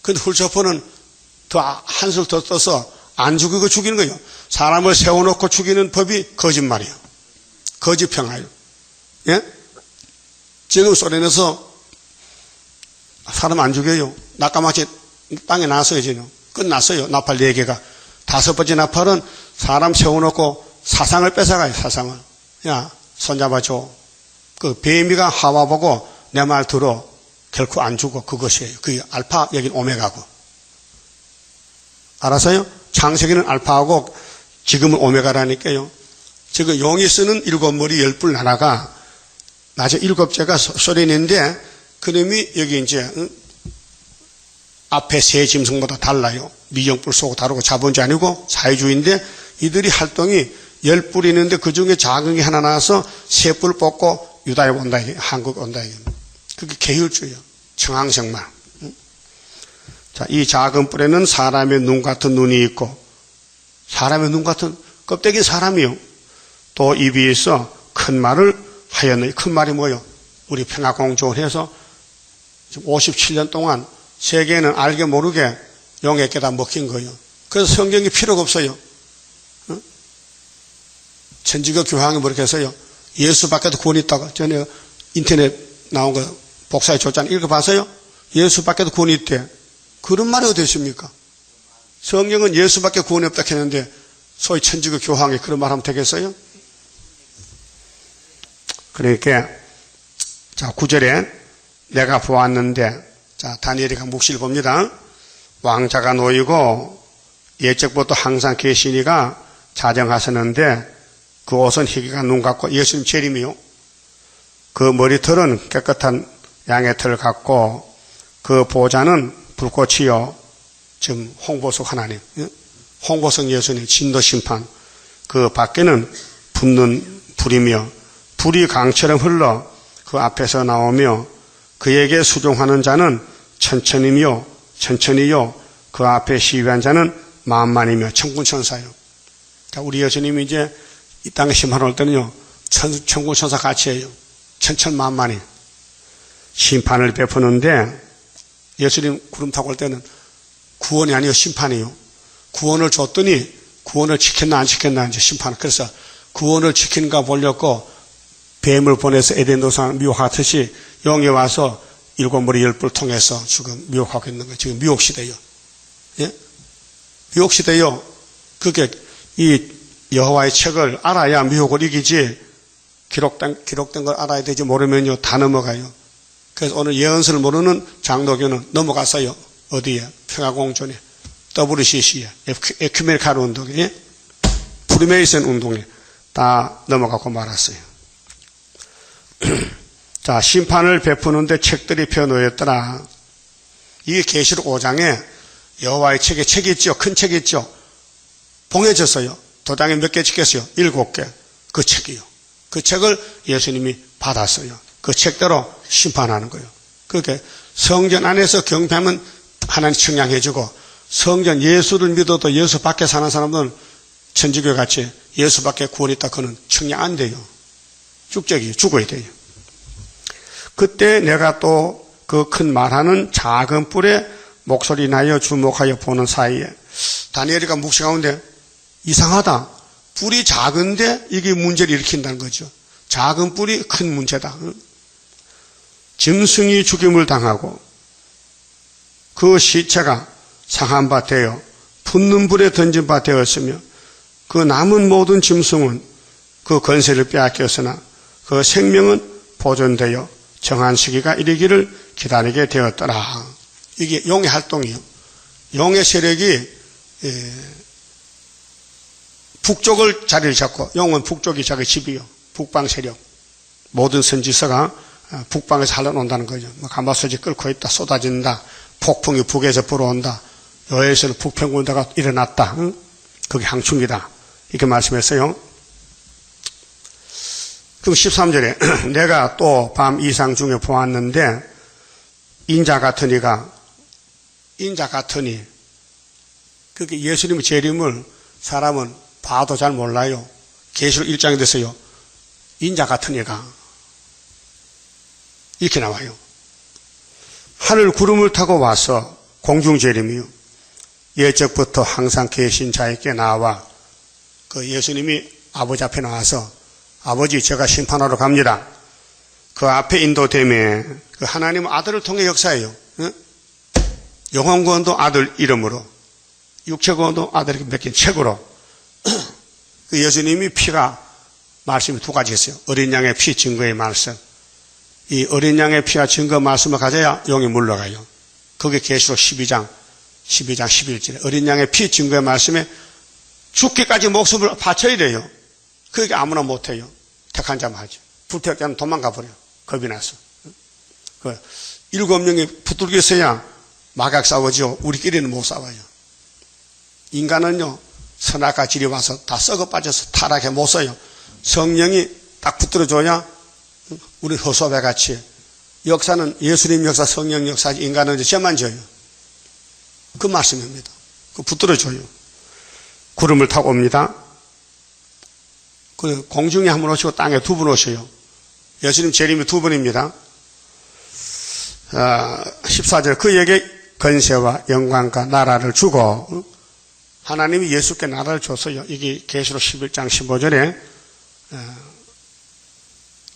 근데 훌초프는 더 한술 더 떠서 안 죽이고 죽이는 거예요. 사람을 세워놓고 죽이는 법이 거짓말이에요. 거짓평화예요. 예? 지금 소련에서 사람 안 죽여요. 낙가마치 땅에 놨어요, 지금. 끝났어요. 나팔 4개가. 5번째 나팔은 사람 세워놓고 사상을 뺏어가요, 사상을. 야, 손잡아줘. 그 뱀이가 하와 보고 내 말 들어. 결코 안 죽어. 그것이에요. 그게 알파, 여긴 오메가고. 알았어요? 창세기는 알파하고 지금은 오메가라니까요. 지금 용이 쓰는 7머리 10뿔 하나가 낮에 7째가 소련인데 그놈이 여기 이제 앞에 세 짐승보다 달라요. 미정뿔 쏘고 다루고 자본주의 아니고 사회주의인데 이들이 활동이 10뿔이 있는데 그 중에 작은 게 하나 나와서 3뿔 뽑고 유다에 온다, 한국 온다. 그게 계율주의예요. 청항생말. 자, 이 작은 뿔에는 사람의 눈 같은 눈이 있고 사람의 눈 같은 껍데기 사람이요. 또 입이 있어 큰 말을 하였느니 큰 말이 뭐예요? 우리 평화공조를 해서 지금 57년 동안 세계는 알게 모르게 용에게다 먹힌 거예요. 그래서 성경이 필요가 없어요. 천지교 교황이 그렇게 해서요. 예수밖에도 구원이 있다고. 전에 인터넷 나온 거 복사해 줬잖아요. 읽어봤어요? 예수밖에도 구원이 있대. 그런 말이 어디 있습니까? 성경은 예수밖에 구원이 없다 했는데 소위 천지교 교황이 그런 말 하면 되겠어요? 그러니까 자 9절에 내가 보았는데 자 다니엘이가 묵시를 봅니다. 왕자가 놓이고 예적부터 항상 계시니가 자정하셨는데 그 옷은 희귀가 눈 같고 예수님 재림이요. 그 머리털은 깨끗한 양의 털 같고 그 보좌는 불꽃이요. 지금 홍보석 하나님, 홍보석 예수님 진도 심판. 그 밖에는 붙는 불이며 불이 강처럼 흘러 그 앞에서 나오며 그에게 수종하는 자는 천천히요 그 앞에 시위한 자는 만만이며 천군천사요. 그러니까 우리 예수님이 이제 이 땅에 심판할 때는요 천군천사 같이 해요. 천천만만이 심판을 베푸는데 예수님 구름 타고 올 때는 구원이 아니요 심판이요. 구원을 줬더니 구원을 지켰나 안 지켰나 이제 심판. 그래서 구원을 지키는가 보려고 뱀을 보내서 에덴 동산 미혹하듯이 영에 와서 일곱 머리 열불 통해서 지금 미혹하고 있는 거예요. 지금 미혹시대요. 예? 미혹시대요. 그게 이 여호와의 책을 알아야 미혹을 이기지, 기록된 걸 알아야 되지, 모르면요 다 넘어가요. 그래서 오늘 예언서를 모르는 장로교는 넘어갔어요. 어디에? 평화공존에, WCC에, 에큐메니칼 운동에, 프리메이슨 운동에 다 넘어가고 말았어요. 자, 심판을 베푸는데 책들이 펴놓였더라. 이게 계시록 5장에 여호와의 책이 있죠. 큰 책이 있죠. 봉해졌어요. 도장에 몇 개 찍혔어요? 7개. 그 책이요. 그 책을 예수님이 받았어요. 그 책대로 심판하는 거예요. 그렇게 성전 안에서 경배하면 하나님 청량해지고, 성전 예수를 믿어도 예수 밖에 사는 사람들은 천주교 같이 예수 밖에 구원이 있다, 그는 청량 안 돼요. 죽적이에요. 죽어야 돼요. 그때 내가 또 그 큰 말하는 작은 뿔에 목소리 나여 주목하여 보는 사이에, 다니엘이가 묵시 가운데 이상하다. 뿔이 작은데 이게 문제를 일으킨다는 거죠. 작은 뿔이 큰 문제다. 짐승이 죽임을 당하고 그 시체가 상한 바 되어 붙는 불에 던진 바 되었으며, 그 남은 모든 짐승은 그 권세를 빼앗겼으나 그 생명은 보존되어 정한 시기가 이르기를 기다리게 되었더라. 이게 용의 활동이요. 용의 세력이 북쪽을 자리를 잡고, 용은 북쪽이 자기 집이요. 북방 세력. 모든 선지서가 북방에서 흘러온다는 거죠. 가마솥이 끓고 있다, 쏟아진다, 폭풍이 북에서 불어온다, 여에서는 북평군대가 일어났다, 그게 항충이다, 이렇게 말씀했어요. 그럼 13절에 내가 또 밤 이상 중에 보았는데 인자 같으니가, 인자 같으니, 그게 예수님의 재림을 사람은 봐도 잘 몰라요. 계시록 1장에 됐어요. 인자 같으니가 이렇게 나와요. 하늘 구름을 타고 와서 공중 재림이요. 예적부터 항상 계신 자에게 나와, 그 예수님이 아버지 앞에 나와서 아버지 제가 심판하러 갑니다. 그 앞에 인도됨에, 그 하나님 아들을 통해 역사해요. 영혼구원도 아들 이름으로, 육체구원도 아들에게 맡긴 책으로. 그 예수님이 피가, 말씀이 두 가지 있어요. 어린 양의 피, 증거의 말씀. 이 어린 양의 피와 증거 말씀을 가져야 용이 물러가요. 그게 계시록 12장 11절에 어린 양의 피, 증거의 말씀에 죽기까지 목숨을 바쳐야 돼요. 그게 아무나 못해요. 택한 자만 하죠. 불택자는 도망가 버려요. 겁이 나서. 7명이 붙들고 있어야 마각 싸우죠. 우리끼리는 못 싸워요. 인간은요, 선악과 질이 와서 다 썩어 빠져서 타락해 못 써요. 성령이 딱 붙들어줘야 우리 허소배 같이, 역사는 예수님 역사, 성령 역사지, 인간은 이제 죄만 져요. 그 말씀입니다. 그 붙들어줘요. 구름을 타고 옵니다. 그 공중에 한 번 오시고 땅에 두 번 오셔요. 예수님 재림이 두 번입니다. 14절 그에게 권세와 영광과 나라를 주고, 하나님이 예수께 나라를 줬어요. 이게 계시록 11장 15절에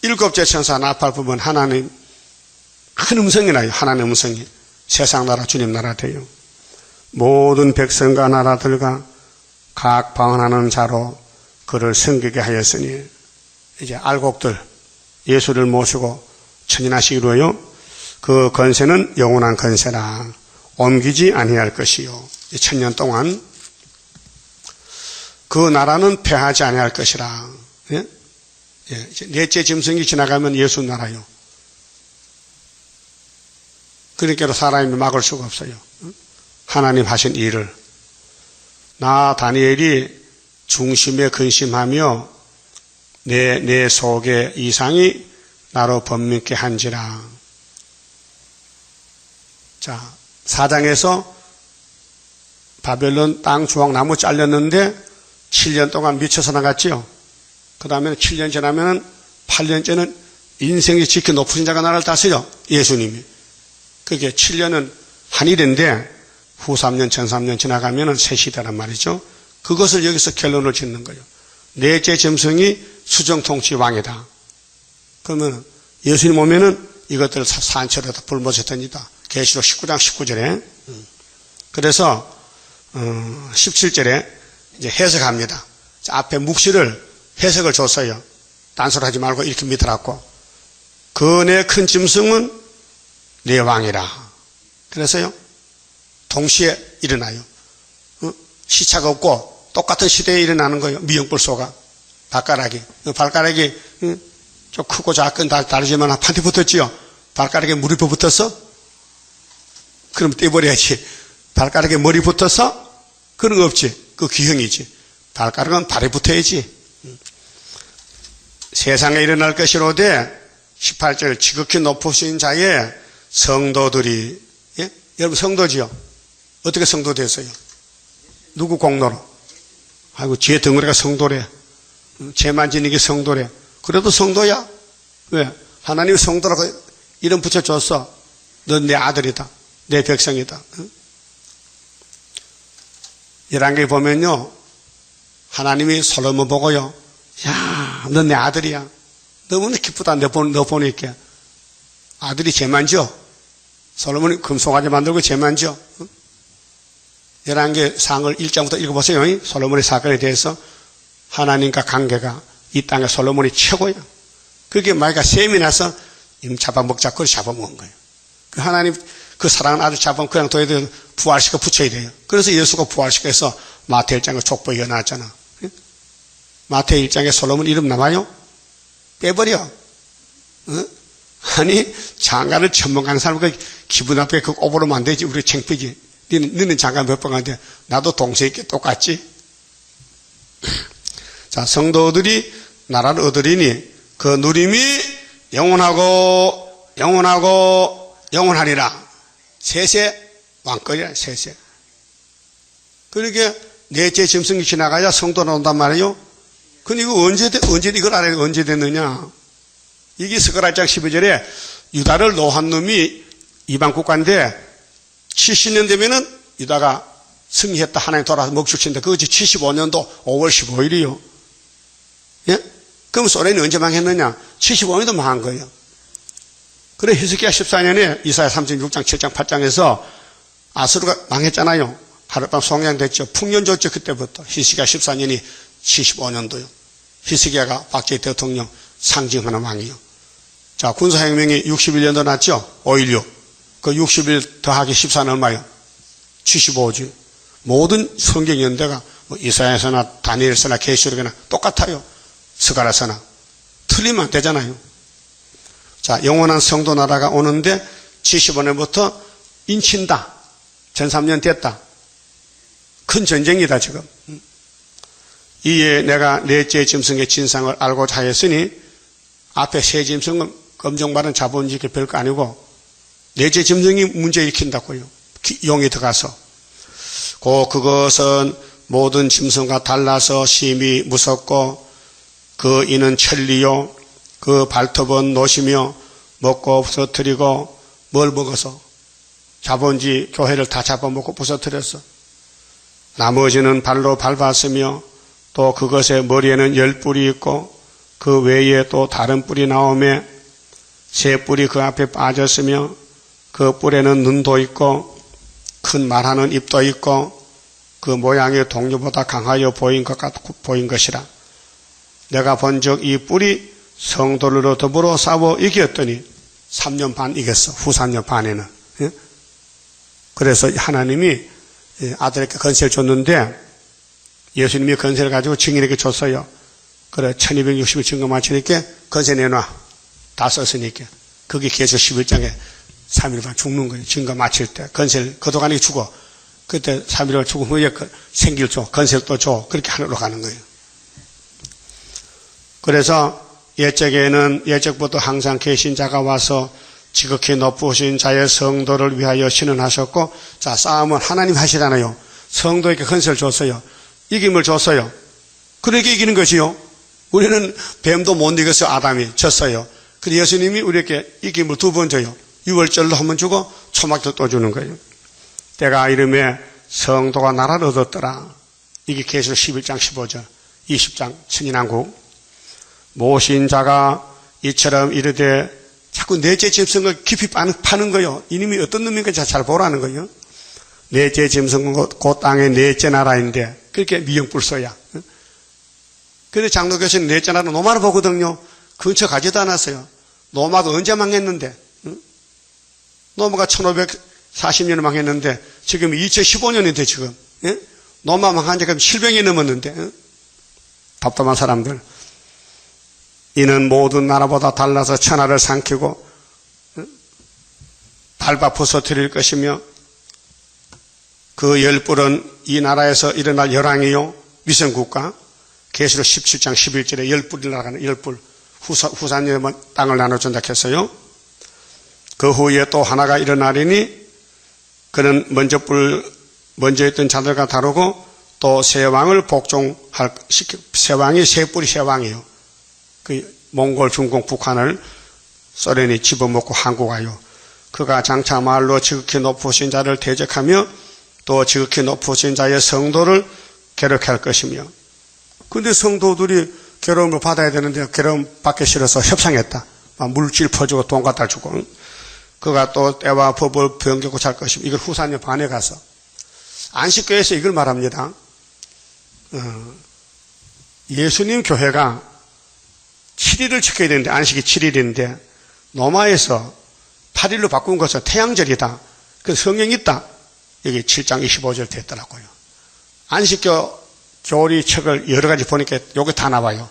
7째 천사 나팔 부분 하나님 큰 음성이 나요. 하나님 음성이 세상 나라 주님 나라 돼요. 모든 백성과 나라들과 각 방언하는 자로 그를 섬기게 하였으니, 이제 알곡들 예수를 모시고 천인하시기로요. 그 권세는 영원한 권세라 옮기지 아니할 것이요. 1000년 동안 그 나라는 패하지 아니할 것이라. 예? 예, 넷째 짐승이 지나가면 예수 나라요. 그러니까 사람이 막을 수가 없어요. 하나님 하신 일을. 나 다니엘이 중심에 근심하며 내 속의 이상이 나로 번민케 한지라. 자, 4장에서 바벨론 땅 주황 나무 잘렸는데 7년 동안 미쳐서 나갔지요. 그 다음에 7년 지나면 8년째는 인생이 지켜 높으신 자가 나라를 다스려, 예수님이. 그게 7년은 한 일인데 후 3년, 전 3년 지나가면 새 시대란 말이죠. 그것을 여기서 결론을 짓는 거예요. 넷째 짐승이 수정통치 왕이다. 그러면 예수님 오면은 이것들을 산채로다 불못에 던지다. 계시록 19장 19절에. 그래서 17절에 이제 해석합니다. 앞에 묵시를 해석을 줬어요. 딴소리하지 말고 이렇게 믿으라고. 그 내 큰 짐승은 내 왕이라. 그래서요 동시에 일어나요. 시차가 없고 똑같은 시대에 일어나는 거예요. 미역불소가 발가락이 좀 크고 작은 다르지만 판티 붙었지요. 발가락에 물이 붙었어? 그럼 떼버려야지. 발가락에 머리 붙어서? 그런 거 없지. 그 기형이지. 발가락은 발에 붙어야지. 세상에 일어날 것이로되 18절 지극히 높으신 자의 성도들이, 예? 여러분 성도지요? 어떻게 성도 됐어요? 누구 공로로? 아이고 제 덩어리가 성도래. 죄만 지는 게 성도래. 그래도 성도야. 왜? 하나님이 성도라고 이름 붙여줬어. 넌 내 아들이다. 내 백성이다. 열왕기에 보면요 하나님이 솔로몬 보고요, 야, 넌 내 아들이야. 너무나 기쁘다. 너 보니까. 아들이 죄만 지어. 솔로몬이 금송아지 만들고 죄만 지어. 열왕기 상을 1장부터 읽어보세요. 솔로몬의 사건에 대해서. 하나님과 관계가 이 땅에 솔로몬이 최고야. 그게 마이가 셈이 나서 잡아먹자. 그걸 잡아먹은 거예요. 그 하나님 그 사랑하는 아들 잡으면 그냥 둬야 돼요. 부활시켜 붙여야 돼요. 그래서 예수가 부활시켜서 마태 1장에 족보에 나왔잖아. 마태 1장에 솔로몬 이름 남아요? 빼버려. 아니 장가를 전문가는 사람이 기분 나쁘게 그거 오버로면 안 되지. 우리 창피지. 너는 장가 몇 번 갔는데 나도 동생이께 똑같지. 자, 성도들이 나라를 얻으리니 그 누림이 영원하고 영원하리라. 세세 왕거리라. 세세. 그러니까 넷째 짐승이 지나가야 성도가 온단 말이에요. 근데 이거 언제 이걸 알아야 언제 됐느냐. 이게 스가랴 12절에 유다를 놓은 놈이 이방 국가인데 70년 되면은 유다가 승리했다. 하나님 돌아서 먹죽친다. 그것이 75년도 5월 15일이요. 예? 그럼 소련이 언제 망했느냐? 75년도 망한 거예요. 그래 히스기야 14년에 이사야 36장 7장 8장에서 아수르가 망했잖아요. 하룻밤 송양됐죠. 풍년 줬죠. 그때부터. 히스기야 14년이 75년도요. 히스기야가 박정희 대통령 상징하는 왕이요. 자, 군사혁명이 61년도 났죠. 5.16. 그 60일 더하기 14는 얼마요? 75주. 모든 성경 연대가 뭐 이사야서나 다니엘서나 계시록이나 똑같아요. 스가랴서나. 틀리면 안 되잖아요. 자, 영원한 성도 나라가 오는데 75년부터 인친다. 전 3년 됐다. 큰 전쟁이다 지금. 이에 내가 넷째 짐승의 진상을 알고자 하였으니 앞에 세 짐승은 검정발은 자본주의 별거 아니고 넷째 짐승이 문제 일으킨다고요. 용이 들어가서. 그것은 모든 짐승과 달라서 심히 무섭고 그 이는 천리요 그 발톱은 노시며 먹고 부서뜨리고 뭘 먹어서 자본주의 교회를 다 잡아먹고 부서뜨렸어. 나머지는 발로 밟았으며 또 그것의 머리에는 10뿔이 있고 그 외에 또 다른 뿔이 나오며 새 뿔이 그 앞에 빠졌으며 그 뿔에는 눈도 있고 큰 말하는 입도 있고 그 모양이 동료보다 강하여 보인 것이라. 내가 본즉 이 뿔이 성도들로 더불어 싸워 이겼더니 3년 반 이겼어. 후 3년 반에는. 그래서 하나님이 아들에게 건세를 줬는데 예수님이 건세를 가지고 증인에게 줬어요. 그래 1260일 증거 마치니까 건세 내놔. 다 썼으니까. 그게 계속 11장에 3일 반 죽는 거예요. 증거 마칠 때. 건세를 거둬가니까 죽어. 그때 3일을 죽은 후에 생기를 줘. 건세를 또 줘. 그렇게 하늘로 가는 거예요. 그래서 예적부터 항상 계신 자가 와서 지극히 높으신 자의 성도를 위하여 신원하셨고, 자, 싸움은 하나님 하시잖아요. 성도에게 건세를 줬어요. 이김을 줬어요. 그러니까 이기는 것이요. 우리는 뱀도 못 이겼어요. 아담이 졌어요. 그래서 예수님이 우리에게 이김을 2번 줘요. 유월절로 한 번 주고 초막도 또 주는 거예요. 때가 이름에 성도가 나라를 얻었더라. 이게 계시록 11장 15절 20장 천인왕국. 모신 자가 이처럼 이르되 자꾸 넷째 짐승을 깊이 파는 거요. 이놈이 어떤 놈인가 잘 보라는 거요. 넷째 짐승은 그 땅의 넷째 나라인데 그렇게 미영불소야. 그래서 장로교수는 넷째 나라 노마를 보거든요. 근처 가지도 않았어요. 노마가 언제 망했는데? 노마가 1540년에 망했는데 지금 2015년인데 지금 노마 망한 지가 700이 넘었는데 답답한 사람들. 이는 모든 나라보다 달라서 천하를 삼키고 밟아 부서뜨릴 것이며 그 열불은 이 나라에서 일어날 열왕이요 위성국가 계시록 17장 11절에 열불이 나가는 열불 후산님은 땅을 나눠준다 했어요. 그 후에 또 하나가 일어나리니 그는 먼저 있던 자들과 다르고 또 새 왕을 복종할 새 왕이 새 뿔이 새 왕이에요. 그 몽골, 중공, 북한을 소련이 집어먹고 한국 와요. 그가 장차 말로 지극히 높으신 자를 대적하며 또 지극히 높으신 자의 성도를 괴롭게 할 것이며. 근데 성도들이 괴로움을 받아야 되는데 괴로움 받기 싫어서 협상했다. 물질 퍼주고 돈 갖다 주고. 그가 또 때와 법을 변경고 잘 것이며. 이걸 후사님 반에 가서. 안식교에서 이걸 말합니다. 예수님 교회가 7일을 지켜야 되는데 안식이 7일인데 로마에서 8일로 바꾼 것은 태양절이다. 그 성경이 있다. 여기 7장 25절 됐더라고요. 안식교 교리 책을 여러 가지 보니까 여기 다 나와요.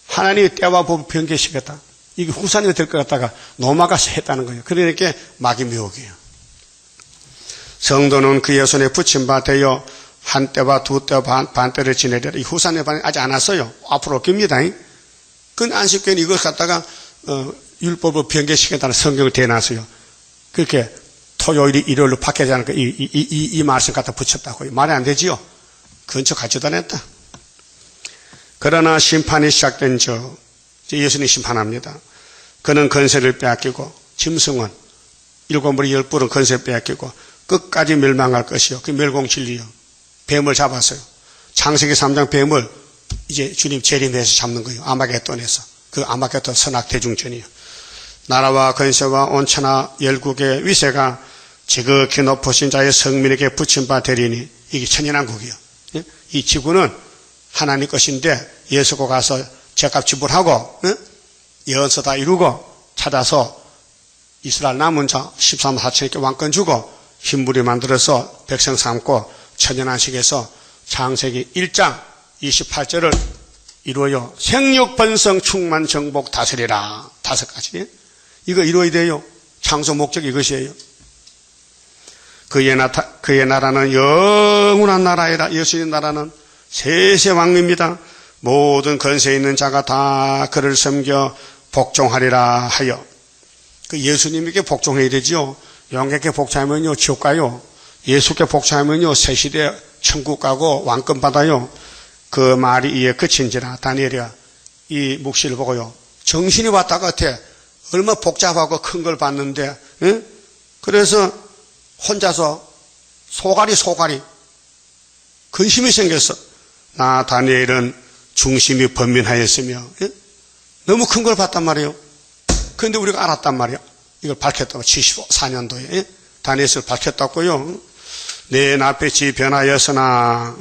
하나님의 때와 법을 변개시켰다. 이게 후사님이 될 것 같다가 로마가 했다는 거예요. 그러니까 마귀 미혹이에요. 성도는 그의 손에 붙임 바 되어 한 때와 두 때와 반 때를 지내리라. 이 후사님 반이 아직 안 왔어요. 앞으로 깁니다. 그 안식교는 이걸 갖다가 율법을 변개시켰다는 성경을 대놨어요. 그렇게 토요일이 일요일로 바뀌지 않을까 이 말씀 갖다 붙였다고요. 말이 안 되지요. 근처 가지도 않았다. 그러나 심판이 시작된 저 예수님 심판합니다. 그는 건세를 빼앗기고 짐승은 일곱 무리 열 뿔은 건세 빼앗기고 끝까지 멸망할 것이요. 그 멸공진리요. 뱀을 잡았어요. 창세기 3장 뱀을 이제 주님 재림해서 잡는 거예요. 아마겟돈에서. 그 아마겟돈 선악대중전이요. 나라와 건세와 온천하 열국의 위세가 지극히 높으신 자의 성민에게 붙임 바 되리니 이게 천연한국이요. 이 지구는 하나님 것인데 예수고 가서 죄값 지불하고 예언서 다 이루고 찾아서 이스라엘 남은 자 13만 4천에게 왕권 주고 흰물이 만들어서 백성 삼고 천연안식에서 창세기 1장 28절을 이루어요. 생육 번성 충만 정복 다스리라. 5가지. 이거 이루어야 돼요. 창조 목적이 이것이에요. 그의 나라는 영원한 나라이라. 예수님 나라는 세세 왕입니다. 모든 건세 있는 자가 다 그를 섬겨 복종하리라 하여. 그 예수님에게 복종해야 되지요. 영객께 복종하면요 지옥 가요. 예수께 복종하면요 새시대 천국 가고 왕권 받아요. 그 말이 이에 그친지라. 다니엘이야 이 묵시를 보고요 정신이 왔다 같아. 얼마 복잡하고 큰 걸 봤는데 그래서 혼자서 소갈이 근심이 생겼어. 나 다니엘은 중심이 번민하였으며 너무 큰 걸 봤단 말이에요. 그런데 우리가 알았단 말이야. 이걸 밝혔다고 74년도에 다니엘을 밝혔다고요. 내 낯빛이 변하였으나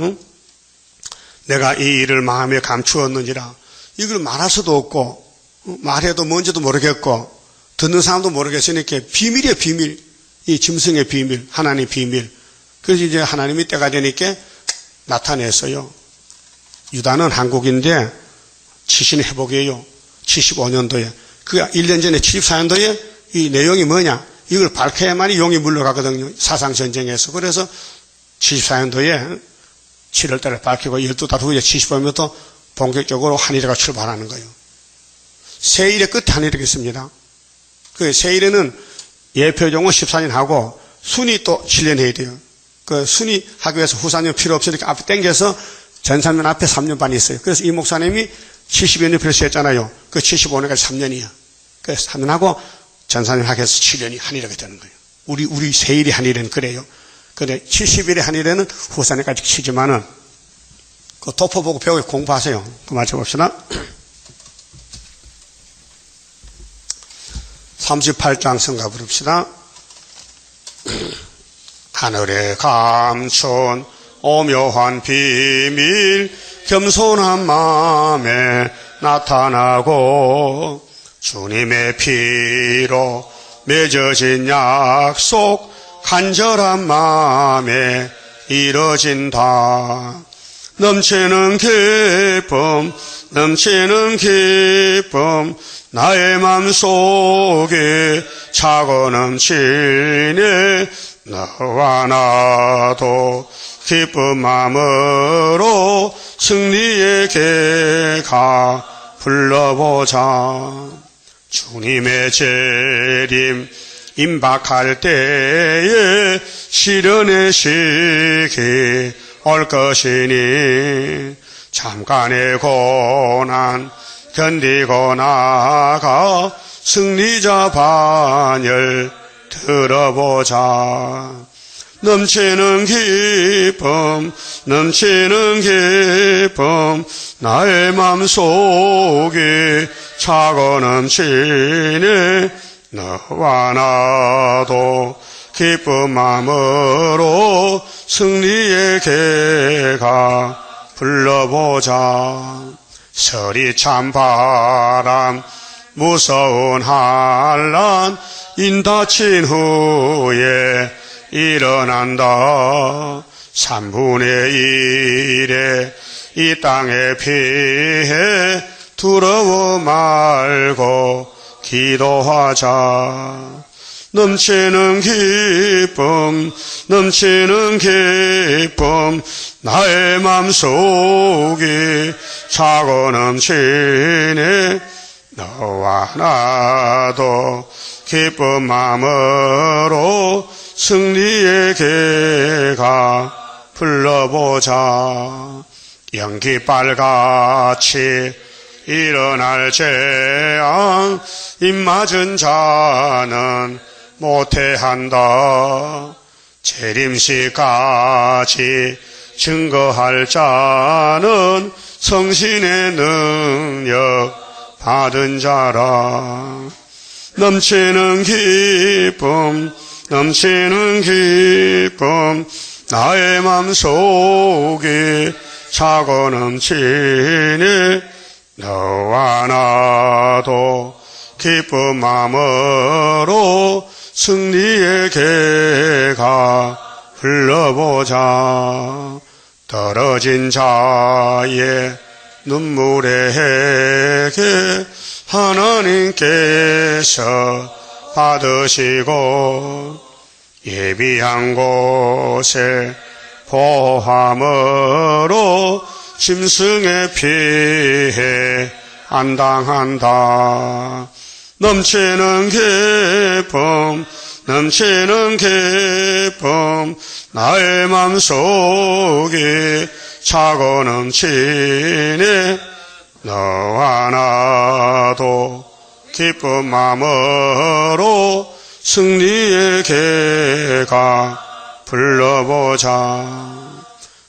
내가 이 일을 마음에 감추었느니라. 이걸 말할 수도 없고 말해도 뭔지도 모르겠고 듣는 사람도 모르겠으니까 비밀이에요. 비밀. 이 짐승의 비밀, 하나님의 비밀. 그래서 이제 하나님이 때가 되니까 나타냈어요. 유다는 한국인데 70년 회복이에요. 75년도에. 그게 1년 전에 74년도에 이 내용이 뭐냐. 이걸 밝혀야만이 용이 물러가거든요. 사상전쟁에서. 그래서 74년도에 7월달에 밝히고 12달 후에 75년부터 본격적으로 한일회가 출발하는 거예요. 세일의 끝에 한일회겠습니다. 그 세일에는 예표종은 14년 하고 순위 또 7년 해야 돼요. 그 순위 하기 위해서 후사님 필요 없으니까 앞에 땡겨서 전사년 앞에 3년 반이 있어요. 그래서 이 목사님이 70년 필요서 했잖아요. 그 75년까지 3년이야. 그래서 3년 하고 전사님 하기 위해서 7년이 한일회가 되는 거예요. 우리 세일이 한일회는 그래요. 근데 70일의 한일회는 후사님까지 치지만은 그 도포 보고 배우고 공부하세요. 그 맞춰봅시다. 38장 성가 부릅시다. 하늘에 감춘 오묘한 비밀 겸손한 마음에 나타나고 주님의 피로 맺어진 약속 간절한 마음에 이뤄진다. 넘치는 기쁨 넘치는 기쁨 나의 맘속에 차고 넘치네. 너와 나도 기쁜 마음으로 승리에게 가 불러보자. 주님의 재림 임박할 때에 시련의 시기 올 것이니 잠깐의 고난 견디고 나가 승리자 반열 들어보자. 넘치는 기쁨 넘치는 기쁨 나의 맘속에 차고 넘치네. 너와 나도 기쁜 마음으로 승리에게 가 불러보자. 서리찬 바람 무서운 한란 인다친 후에 일어난다. 3분의 1에 이 땅에 피해 두려워 말고 기도하자. 넘치는 기쁨 넘치는 기쁨 나의 맘속에 차고 넘치네. 너와 나도 기쁜 마음으로 승리에게 가 불러보자. 연기빨같이 일어날 재앙 입맞은 자는 모태한다. 재림시까지 증거할 자는 성신의 능력 받은 자라. 넘치는 기쁨 넘치는 기쁨 나의 맘속에 차고 넘치네. 너와 나도 기쁜 마음으로 승리에게 가 불러보자. 떨어진 자의 눈물의 해게 하나님께서 받으시고 예비한 곳에 보함으로 짐승의 피해 안 당한다. 넘치는 기쁨 넘치는 기쁨 나의 맘속에 차고 넘치네. 너와 나도 기쁜 마음으로 승리에게 가 불러보자.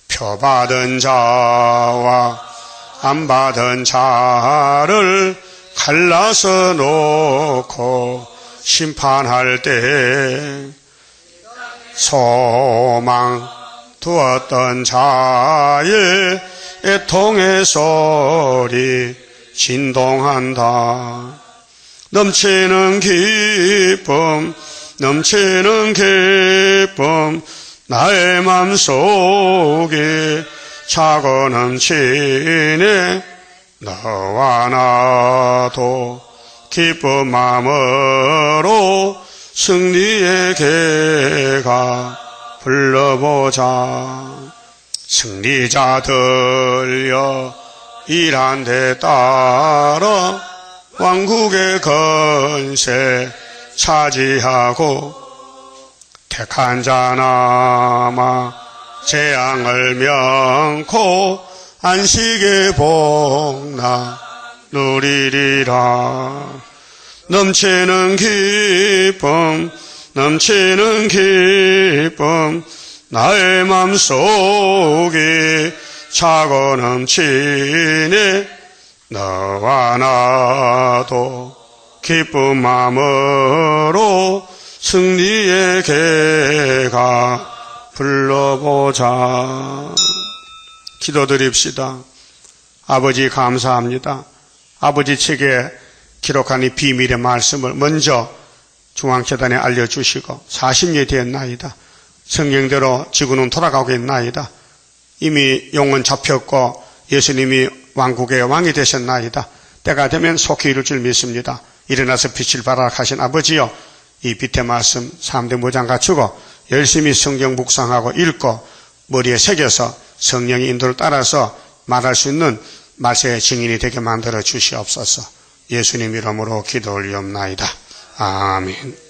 표받은 자와 안 받은 자를 갈라서 놓고 심판할 때 소망 두었던 자의 애통의 소리 진동한다. 넘치는 기쁨 넘치는 기쁨 나의 맘속에 차고 넘치네. 너와 나도 기쁜 마음으로 승리에게 가 불러보자. 승리자들여 일한 데 따라 왕국의 건세 차지하고 택한 자나마 재앙을 면코 안식의 복나 누리리라. 넘치는 기쁨 넘치는 기쁨 나의 맘속에 차고 넘치네. 너와 나도 기쁜 마음으로 승리의 개가 불러보자. 기도드립시다. 아버지 감사합니다. 아버지 책에 기록한 이 비밀의 말씀을 먼저 중앙재단에 알려주시고 40년이 되었나이다. 성경대로 지구는 돌아가고 있나이다. 이미 용은 잡혔고 예수님이 왕국의 왕이 되셨나이다. 때가 되면 속히 이룰 줄 믿습니다. 일어나서 빛을 발하라 하신 아버지여, 이 빛의 말씀 3대 모장 갖추고 열심히 성경 묵상하고 읽고 머리에 새겨서 성령의 인도를 따라서 말할 수 있는 말세의 증인이 되게 만들어 주시옵소서. 예수님 이름으로 기도 올리옵나이다. 아멘.